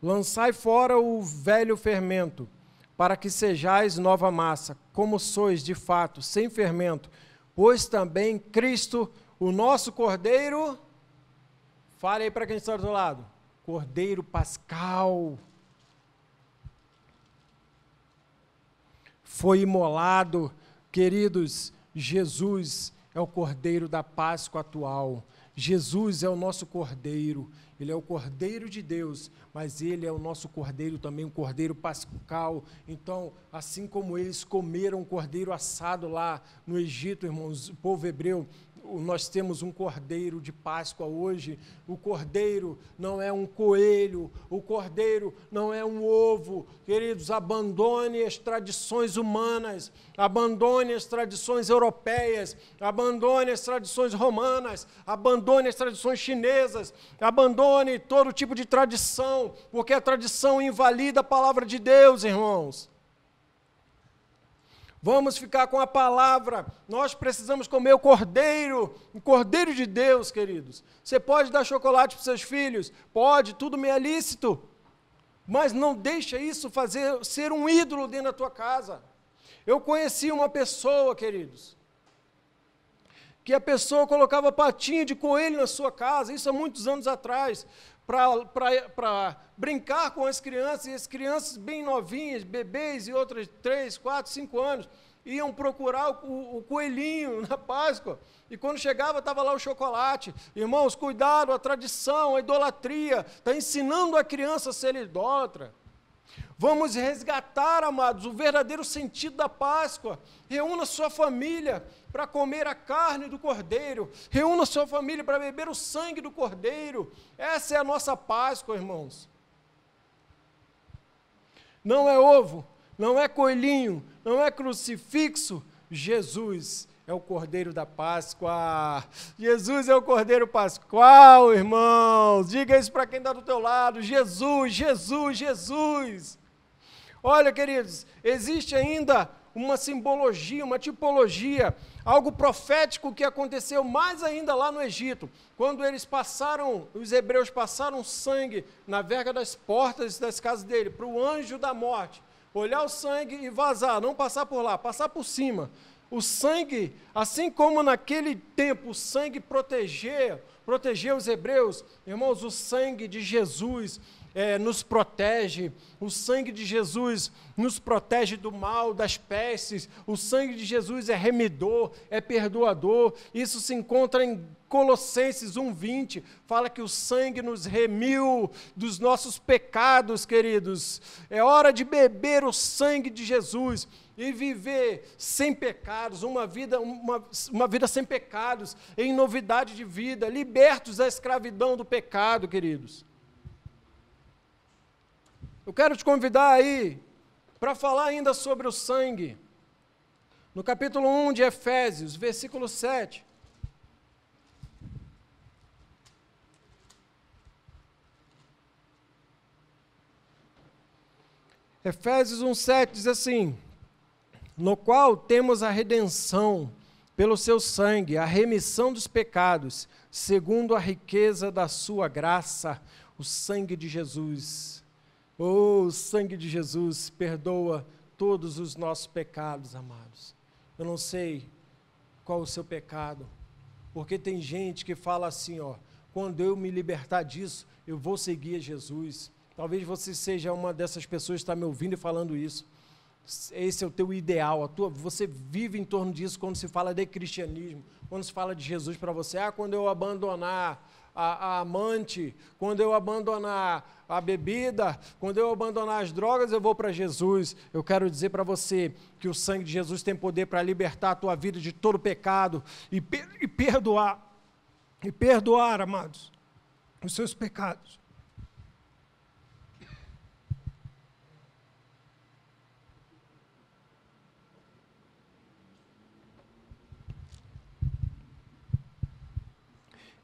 Lançai fora o velho fermento, para que sejais nova massa, como sois de fato, sem fermento, pois também Cristo, o nosso Cordeiro, fale aí para quem está do outro lado, Cordeiro Pascal, foi imolado. Queridos, Jesus é o Cordeiro da Páscoa atual. Jesus é o nosso Cordeiro, Ele é o Cordeiro de Deus, mas Ele é o nosso Cordeiro também, um Cordeiro pascal. Então, assim como eles comeram o cordeiro assado lá no Egito, irmãos, o povo hebreu, nós temos um cordeiro de Páscoa hoje. O cordeiro não é um coelho, o cordeiro não é um ovo. Queridos, abandone as tradições humanas, abandone as tradições europeias, abandone as tradições romanas, abandone as tradições chinesas, abandone todo tipo de tradição, porque a tradição invalida a palavra de Deus, irmãos. Vamos ficar com a palavra. Nós precisamos comer o Cordeiro de Deus, queridos. Você pode dar chocolate para os seus filhos? Pode, tudo me é lícito. Mas não deixa isso ser um ídolo dentro da tua casa. Eu conheci uma pessoa, queridos, que a pessoa colocava patinha de coelho na sua casa, isso há muitos anos atrás, para brincar com as crianças, e as crianças bem novinhas, bebês e outras 3, 4, 5 anos, iam procurar o coelhinho na Páscoa, e quando chegava estava lá o chocolate. Irmãos, cuidado, a tradição, a idolatria, está ensinando a criança a ser idólatra. Vamos resgatar, amados, o verdadeiro sentido da Páscoa. Reúna sua família para comer a carne do Cordeiro. Reúna sua família para beber o sangue do Cordeiro. Essa é a nossa Páscoa, irmãos. Não é ovo, não é coelhinho, não é crucifixo. Jesus é o Cordeiro da Páscoa. Jesus é o Cordeiro Pascual, irmãos. Diga isso para quem está do teu lado. Jesus, Jesus, Jesus. Olha, queridos, existe ainda uma simbologia, uma tipologia, algo profético que aconteceu mais ainda lá no Egito, quando os hebreus passaram sangue na verga das portas das casas dele, para o anjo da morte olhar o sangue e vazar, não passar por lá, passar por cima. O sangue, assim como naquele tempo o sangue protegia os hebreus, irmãos, o sangue de Jesus nos protege, o sangue de Jesus nos protege do mal, das pestes, o sangue de Jesus é remidor, é perdoador. Isso se encontra em Colossenses 1:20, fala que o sangue nos remiu dos nossos pecados, queridos. É hora de beber o sangue de Jesus e viver sem pecados, uma vida sem pecados, em novidade de vida, libertos da escravidão do pecado, queridos. Eu quero te convidar aí para falar ainda sobre o sangue. no capítulo 1 de Efésios, versículo 7. Efésios 1,7 diz assim: no qual temos a redenção pelo seu sangue, a remissão dos pecados, segundo a riqueza da sua graça, o sangue de Jesus. O sangue de Jesus perdoa todos os nossos pecados, amados. Eu não sei qual o seu pecado, porque tem gente que fala assim, ó, quando eu me libertar disso, eu vou seguir a Jesus. Talvez você seja uma dessas pessoas que está me ouvindo e falando isso. Esse é o teu ideal, você vive em torno disso quando se fala de cristianismo, quando se fala de Jesus para você. Quando eu abandonar a amante, quando eu abandonar a bebida, quando eu abandonar as drogas, eu vou para Jesus. Eu quero dizer para você que o sangue de Jesus tem poder para libertar a tua vida de todo pecado e perdoar, amados, os seus pecados.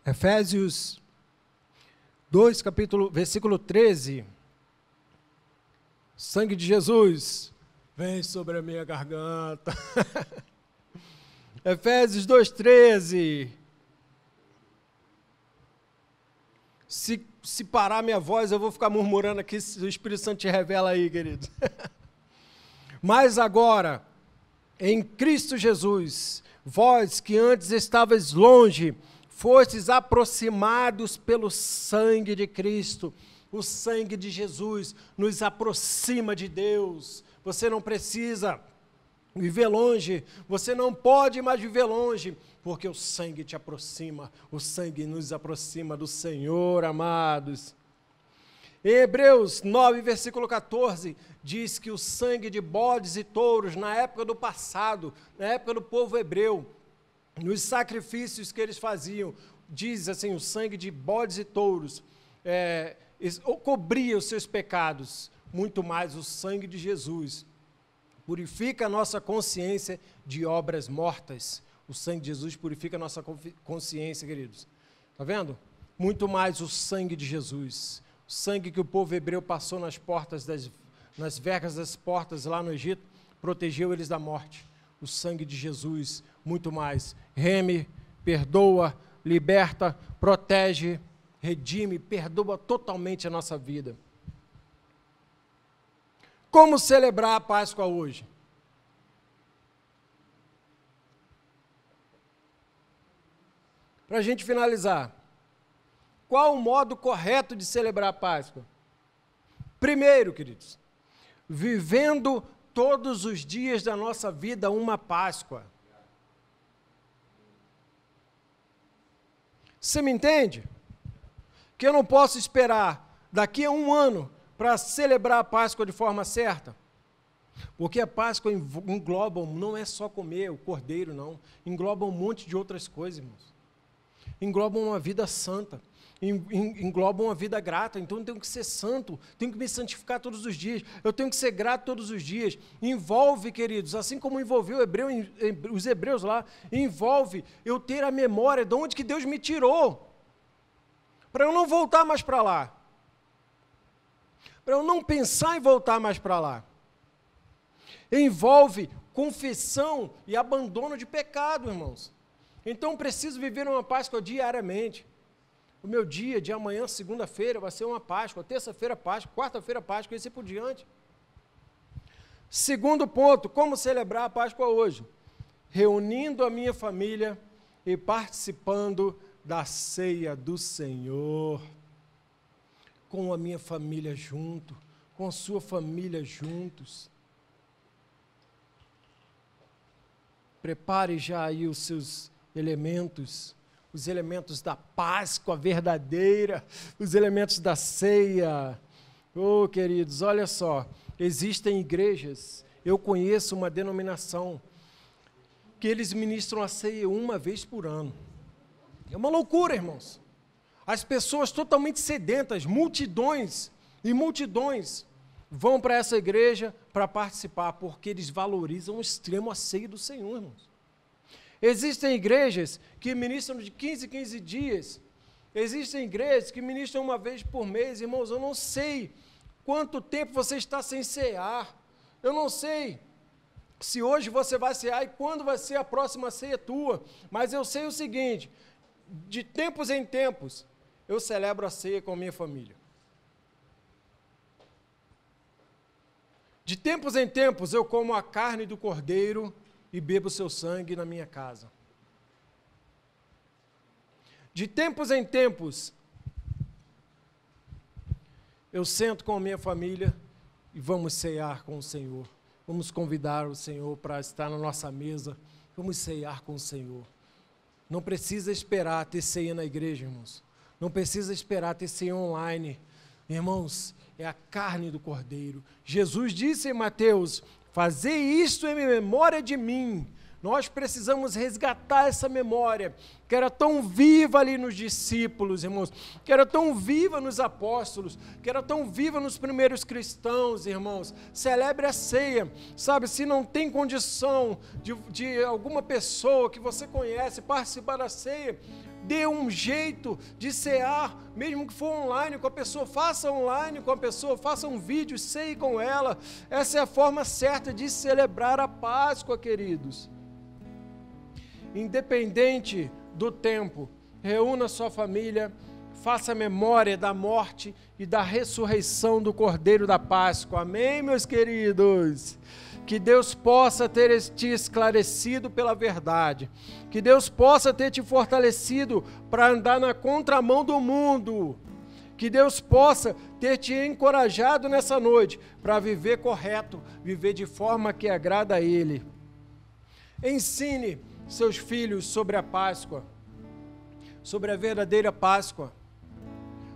Efésios 2, versículo 13. Sangue de Jesus vem sobre a minha garganta. Efésios 2,13. Se parar minha voz, eu vou ficar murmurando aqui, se o Espírito Santo te revela aí, querido. Mas agora, em Cristo Jesus, vós que antes estavais longe, fostes aproximados pelo sangue de Cristo. O sangue de Jesus nos aproxima de Deus. Você não precisa viver longe, você não pode mais viver longe, porque o sangue te aproxima, o sangue nos aproxima do Senhor, amados. Em Hebreus 9, versículo 14, diz que o sangue de bodes e touros, na época do passado, na época do povo hebreu, nos sacrifícios que eles faziam, diz assim, o sangue de bodes e touros cobria os seus pecados, muito mais o sangue de Jesus purifica a nossa consciência de obras mortas. O sangue de Jesus purifica a nossa consciência, queridos. Está vendo? Muito mais o sangue de Jesus, o sangue que o povo hebreu passou nas portas, nas vergas das portas lá no Egito, protegeu eles da morte. O sangue de Jesus, muito mais, reme, perdoa, liberta, protege, redime, perdoa totalmente a nossa vida. Como celebrar a Páscoa hoje? Para a gente finalizar, qual o modo correto de celebrar a Páscoa? Primeiro, queridos, vivendo todos os dias da nossa vida uma Páscoa. Você me entende? Que eu não posso esperar daqui a um ano para celebrar a Páscoa de forma certa. Porque a Páscoa engloba, não é só comer o cordeiro, não. Engloba um monte de outras coisas, irmãos. Engloba uma vida santa. Engloba uma vida grata. Então eu tenho que ser santo, tenho que me santificar todos os dias, eu tenho que ser grato todos os dias. Envolve, queridos, assim como envolveu os hebreus lá, envolve eu ter a memória de onde que Deus me tirou, para eu não voltar mais para lá, para eu não pensar em voltar mais para lá. Envolve confissão e abandono de pecado, irmãos. Então preciso viver uma Páscoa diariamente. O meu dia de amanhã, segunda-feira, vai ser uma Páscoa, terça-feira Páscoa, quarta-feira Páscoa, e assim por diante. Segundo ponto, como celebrar a Páscoa hoje? Reunindo a minha família e participando da ceia do Senhor. Com a minha família junto, com a sua família juntos. Prepare já aí os seus elementos, os elementos da Páscoa verdadeira, os elementos da ceia. Oh, queridos, olha só, existem igrejas, eu conheço uma denominação, que eles ministram a ceia uma vez por ano. É uma loucura, irmãos. As pessoas totalmente sedentas, multidões e multidões, vão para essa igreja para participar, porque eles valorizam o extremo a ceia do Senhor, irmãos. Existem igrejas que ministram de 15 em 15 dias. Existem igrejas que ministram uma vez por mês. Irmãos, eu não sei quanto tempo você está sem cear. Eu não sei se hoje você vai cear e quando vai ser a próxima ceia tua. Mas eu sei o seguinte, de tempos em tempos, eu celebro a ceia com a minha família. De tempos em tempos, eu como a carne do cordeiro e bebo seu sangue na minha casa. De tempos em tempos, eu sento com a minha família e vamos cear com o Senhor. Vamos convidar o Senhor para estar na nossa mesa. Vamos cear com o Senhor. Não precisa esperar ter ceia na igreja, irmãos. Não precisa esperar ter ceia online. Irmãos, é a carne do cordeiro. Jesus disse em Mateus, fazei isto em memória de mim. Nós precisamos resgatar essa memória, que era tão viva ali nos discípulos, irmãos, que era tão viva nos apóstolos, que era tão viva nos primeiros cristãos, irmãos. Celebre a ceia, sabe, se não tem condição de alguma pessoa que você conhece participar da ceia, dê um jeito de cear, mesmo que for online com a pessoa, faça online com a pessoa, faça um vídeo, ceie com ela. Essa é a forma certa de celebrar a Páscoa, queridos. Independente do tempo, reúna sua família, faça memória da morte e da ressurreição do Cordeiro da Páscoa. Amém, meus queridos? Que Deus possa ter te esclarecido pela verdade, que Deus possa ter te fortalecido para andar na contramão do mundo, que Deus possa ter te encorajado nessa noite para viver correto, viver de forma que agrada a Ele. Ensine seus filhos sobre a Páscoa, sobre a verdadeira Páscoa.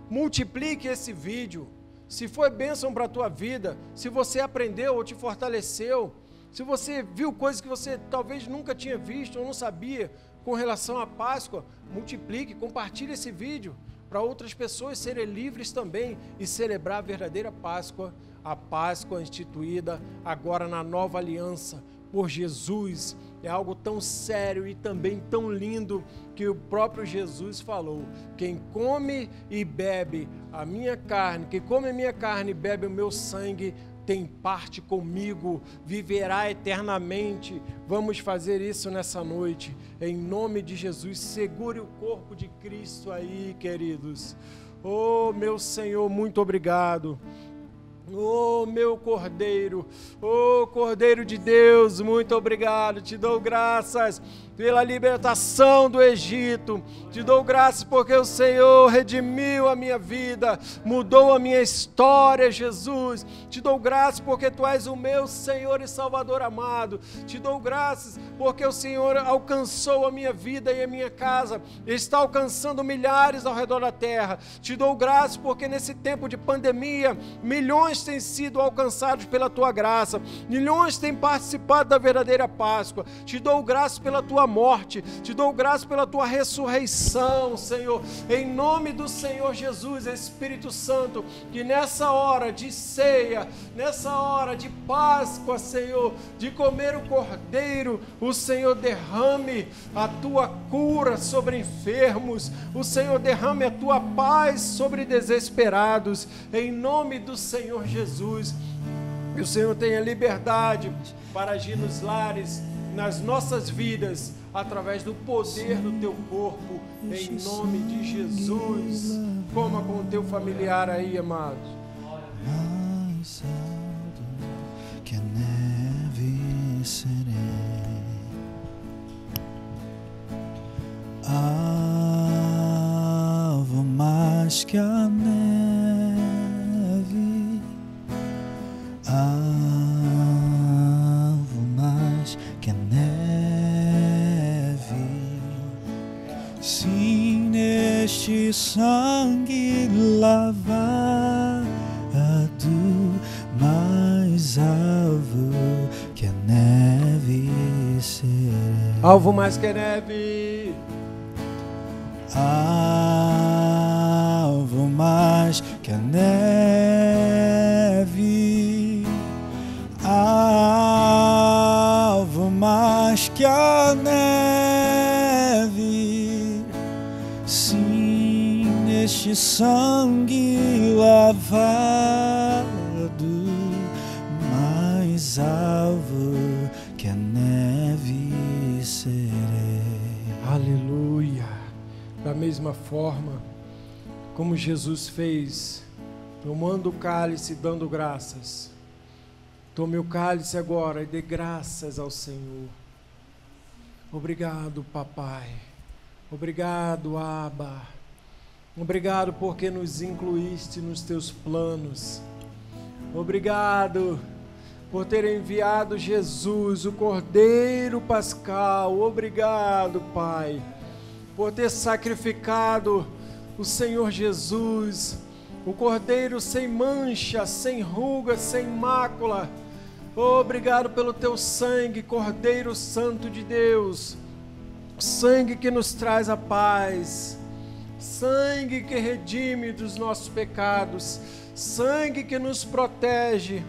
Multiplique esse vídeo. Se foi bênção para a tua vida, se você aprendeu ou te fortaleceu, se você viu coisas que você talvez nunca tinha visto ou não sabia com relação à Páscoa, multiplique, compartilhe esse vídeo para outras pessoas serem livres também e celebrar a verdadeira Páscoa, a Páscoa instituída agora na nova aliança por Jesus. É algo tão sério e também tão lindo que o próprio Jesus falou: quem come e bebe a minha carne, quem come a minha carne e bebe o meu sangue, tem parte comigo, viverá eternamente. Vamos fazer isso nessa noite, em nome de Jesus. Segure o corpo de Cristo aí, queridos. Oh, meu Senhor, muito obrigado. Oh, meu Cordeiro, oh, Cordeiro de Deus, muito obrigado, te dou graças pela libertação do Egito, te dou graças porque o Senhor redimiu a minha vida, mudou a minha história, Jesus, te dou graças porque Tu és o meu Senhor e Salvador amado, te dou graças porque o Senhor alcançou a minha vida e a minha casa, está alcançando milhares ao redor da terra, te dou graças porque nesse tempo de pandemia, milhões têm sido alcançados pela Tua graça, milhões têm participado da verdadeira Páscoa, te dou graças pela Tua morte, te dou graças pela Tua ressurreição, Senhor, em nome do Senhor Jesus, Espírito Santo, que nessa hora de ceia, nessa hora de Páscoa, Senhor, de comer o Cordeiro, o Senhor derrame a Tua cura sobre enfermos, o Senhor derrame a Tua paz sobre desesperados, em nome do Senhor Jesus, que o Senhor tenha liberdade para agir nos lares, nas nossas vidas, através do poder do Teu corpo, em nome de Jesus. Coma com o teu familiar aí, amados. Mais alto que a neve serei, alvo mais que a neve, alvo mais que a neve, sim, neste sangue lavado, mais alvo que a neve serei. Alvo mais que a neve, alvo mais que a neve, sangue lavado, mais alvo que a neve serei. Aleluia. Da mesma forma como Jesus fez, tomando o cálice e dando graças, tome o cálice agora e dê graças ao Senhor. Obrigado, papai. Obrigado, Abba. Obrigado porque nos incluíste nos teus planos. Obrigado por ter enviado Jesus, o Cordeiro Pascal. Obrigado, Pai, por ter sacrificado o Senhor Jesus, o Cordeiro sem mancha, sem ruga, sem mácula. Obrigado pelo teu sangue, Cordeiro Santo de Deus, sangue que nos traz a paz, sangue que redime dos nossos pecados, sangue que nos protege.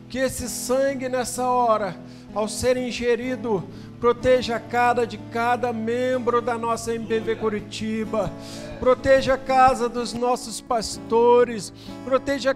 Que esse sangue nessa hora, ao ser ingerido, proteja cada membro da nossa MBV Curitiba, proteja a casa dos nossos pastores, proteja a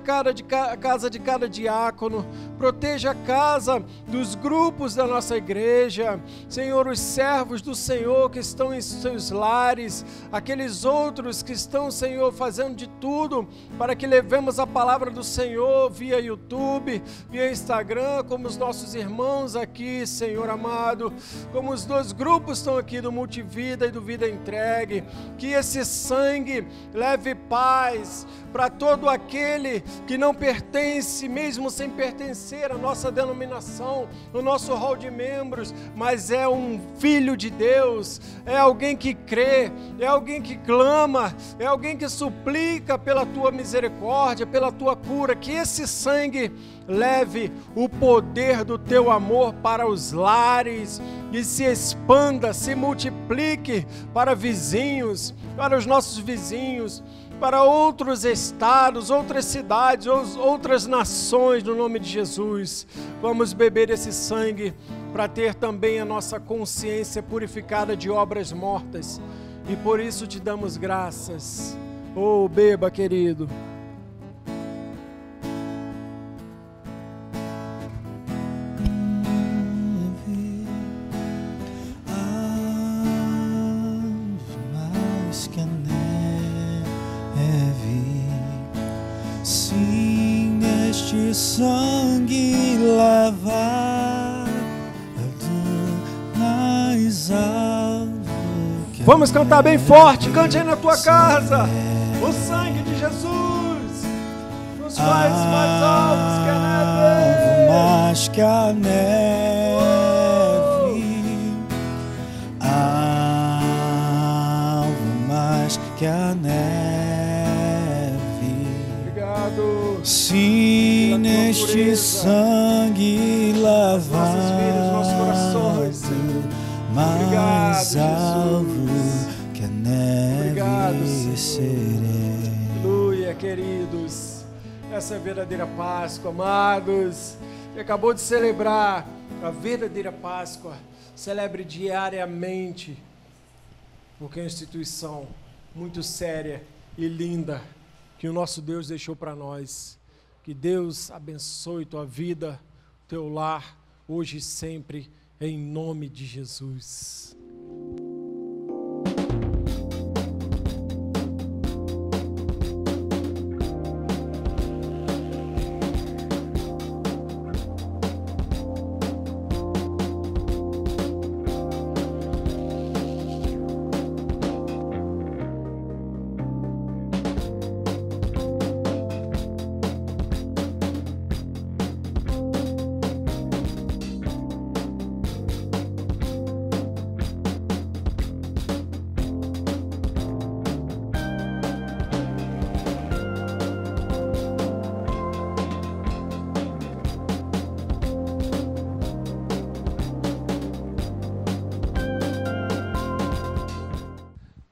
casa de cada diácono, proteja a casa dos grupos da nossa igreja, Senhor, os servos do Senhor que estão em seus lares, aqueles outros que estão, Senhor, fazendo de tudo para que levemos a palavra do Senhor via YouTube, via Instagram, como os nossos irmãos aqui, Senhor amado, como os dois grupos estão aqui do Multivida e do Vida Entregue, que esse sangue leve paz para todo aquele que não pertence, mesmo sem pertencer à nossa denominação, no nosso hall de membros, mas é um filho de Deus, é alguém que crê, é alguém que clama, é alguém que suplica pela tua misericórdia, pela tua cura. Que esse sangue leve o poder do teu amor para os lares e se expanda, se multiplique para vizinhos, para os nossos vizinhos, para outros estados, outras cidades, outras nações, no nome de Jesus. Vamos beber esse sangue para ter também a nossa consciência purificada de obras mortas, e por isso te damos graças. Oh, beba, querido. Sangue lavado, mais alto. Vamos cantar bem forte, cante aí na tua casa. O sangue de Jesus nos faz mais altos que a neve, mais que a neve, alvo mais que a neve. Obrigado. Sim, neste sangue lavado, mais alvo que a neve serei. Aleluia, queridos. Essa é a verdadeira Páscoa, amados. E acabou de celebrar a verdadeira Páscoa. Celebre diariamente, porque é uma instituição muito séria e linda que o nosso Deus deixou para nós. Que Deus abençoe tua vida, teu lar, hoje e sempre, em nome de Jesus.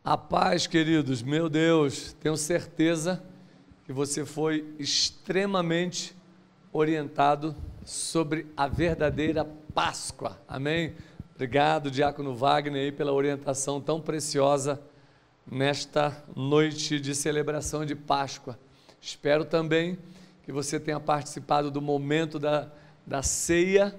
A paz, queridos, meu Deus, tenho certeza que você foi extremamente orientado sobre a verdadeira Páscoa, amém? Obrigado, Diácono Wagner, aí, pela orientação tão preciosa nesta noite de celebração de Páscoa. Espero também que você tenha participado do momento da ceia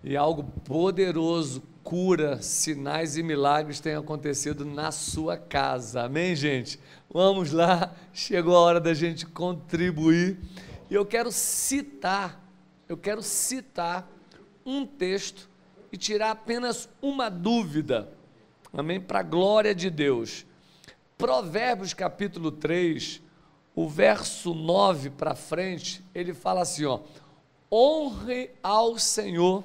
e algo poderoso, cura, sinais e milagres tenham acontecido na sua casa. Amém, gente? Vamos lá, chegou a hora da gente contribuir. E eu quero citar um texto e tirar apenas uma dúvida. Amém? Para a glória de Deus. Provérbios capítulo 3, o verso 9 para frente, ele fala assim, ó: honre ao Senhor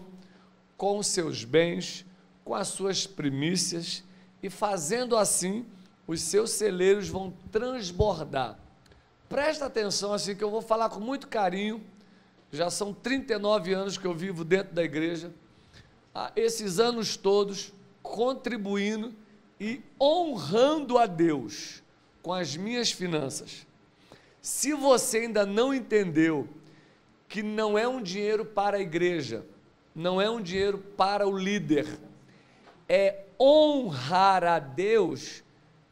com os seus bens, com as suas primícias, e fazendo assim, os seus celeiros vão transbordar. Presta atenção assim que eu vou falar com muito carinho. Já são 39 anos que eu vivo dentro da igreja, esses anos todos contribuindo e honrando a Deus com as minhas finanças. Se você ainda não entendeu que não é um dinheiro para a igreja, não é um dinheiro para o líder, é honrar a Deus,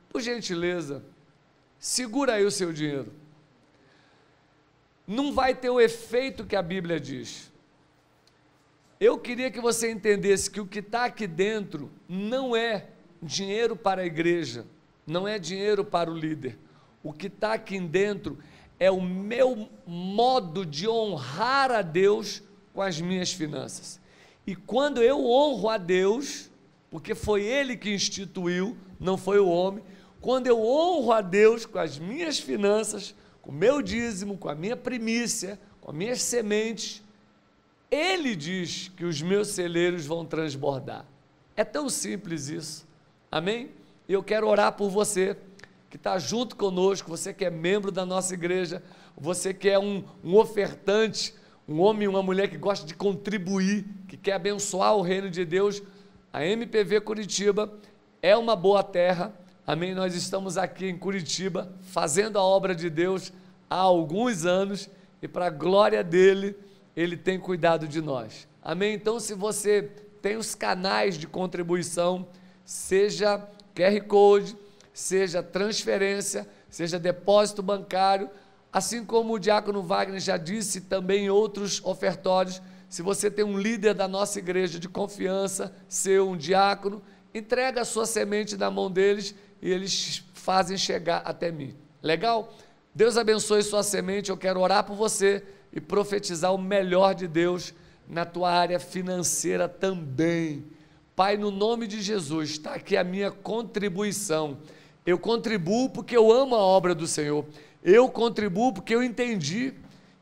por gentileza, segura aí o seu dinheiro. Não vai ter o efeito que a Bíblia diz. Eu queria que você entendesse que o que está aqui dentro não é dinheiro para a igreja, não é dinheiro para o líder. O que está aqui dentro é o meu modo de honrar a Deus com as minhas finanças. E quando eu honro a Deus, porque foi Ele que instituiu, não foi o homem, quando eu honro a Deus com as minhas finanças, com o meu dízimo, com a minha primícia, com as minhas sementes, Ele diz que os meus celeiros vão transbordar. É tão simples isso, amém? E eu quero orar por você, que está junto conosco, você que é membro da nossa igreja, você que é um ofertante, um homem e uma mulher que gosta de contribuir, que quer abençoar o reino de Deus. A MPV Curitiba é uma boa terra, amém? Nós estamos aqui em Curitiba, fazendo a obra de Deus há alguns anos, e para a glória dEle, Ele tem cuidado de nós, amém? Então, se você tem os canais de contribuição, seja QR Code, seja transferência, seja depósito bancário, assim como o diácono Wagner já disse, também em outros ofertórios, se você tem um líder da nossa igreja de confiança, seu um diácono, entrega a sua semente na mão deles e eles fazem chegar até mim. Legal? Deus abençoe sua semente, eu quero orar por você e profetizar o melhor de Deus na tua área financeira também. Pai, no nome de Jesus, está aqui a minha contribuição. Eu contribuo porque eu amo a obra do Senhor. Eu contribuo porque eu entendi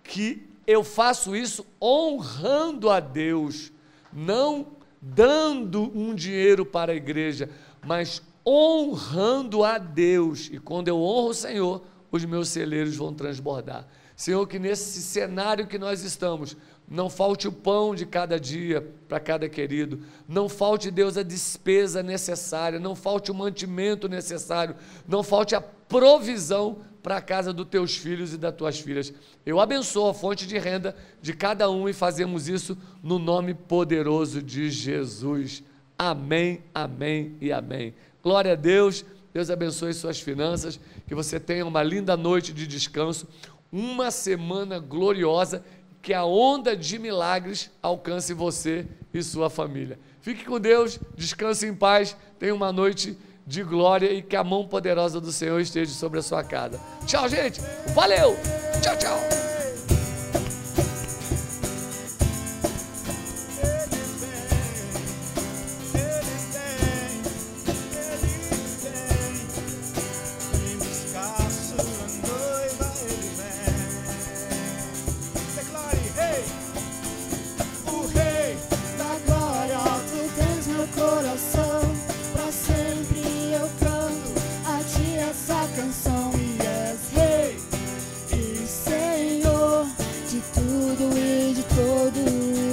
que eu faço isso honrando a Deus, não dando um dinheiro para a igreja, mas honrando a Deus. E quando eu honro o Senhor, os meus celeiros vão transbordar. Senhor, que nesse cenário que nós estamos, não falte o pão de cada dia para cada querido, não falte, Deus, a despesa necessária, não falte o mantimento necessário, não falte a provisão para a casa dos teus filhos e das tuas filhas. Eu abençoo a fonte de renda de cada um e fazemos isso no nome poderoso de Jesus. Amém, amém e amém. Glória a Deus, Deus abençoe suas finanças, que você tenha uma linda noite de descanso, uma semana gloriosa, que a onda de milagres alcance você e sua família. Fique com Deus, descanse em paz, tenha uma noite de glória e que a mão poderosa do Senhor esteja sobre a sua casa. Tchau, gente. Valeu. Tchau, tchau. Tudo e de todos.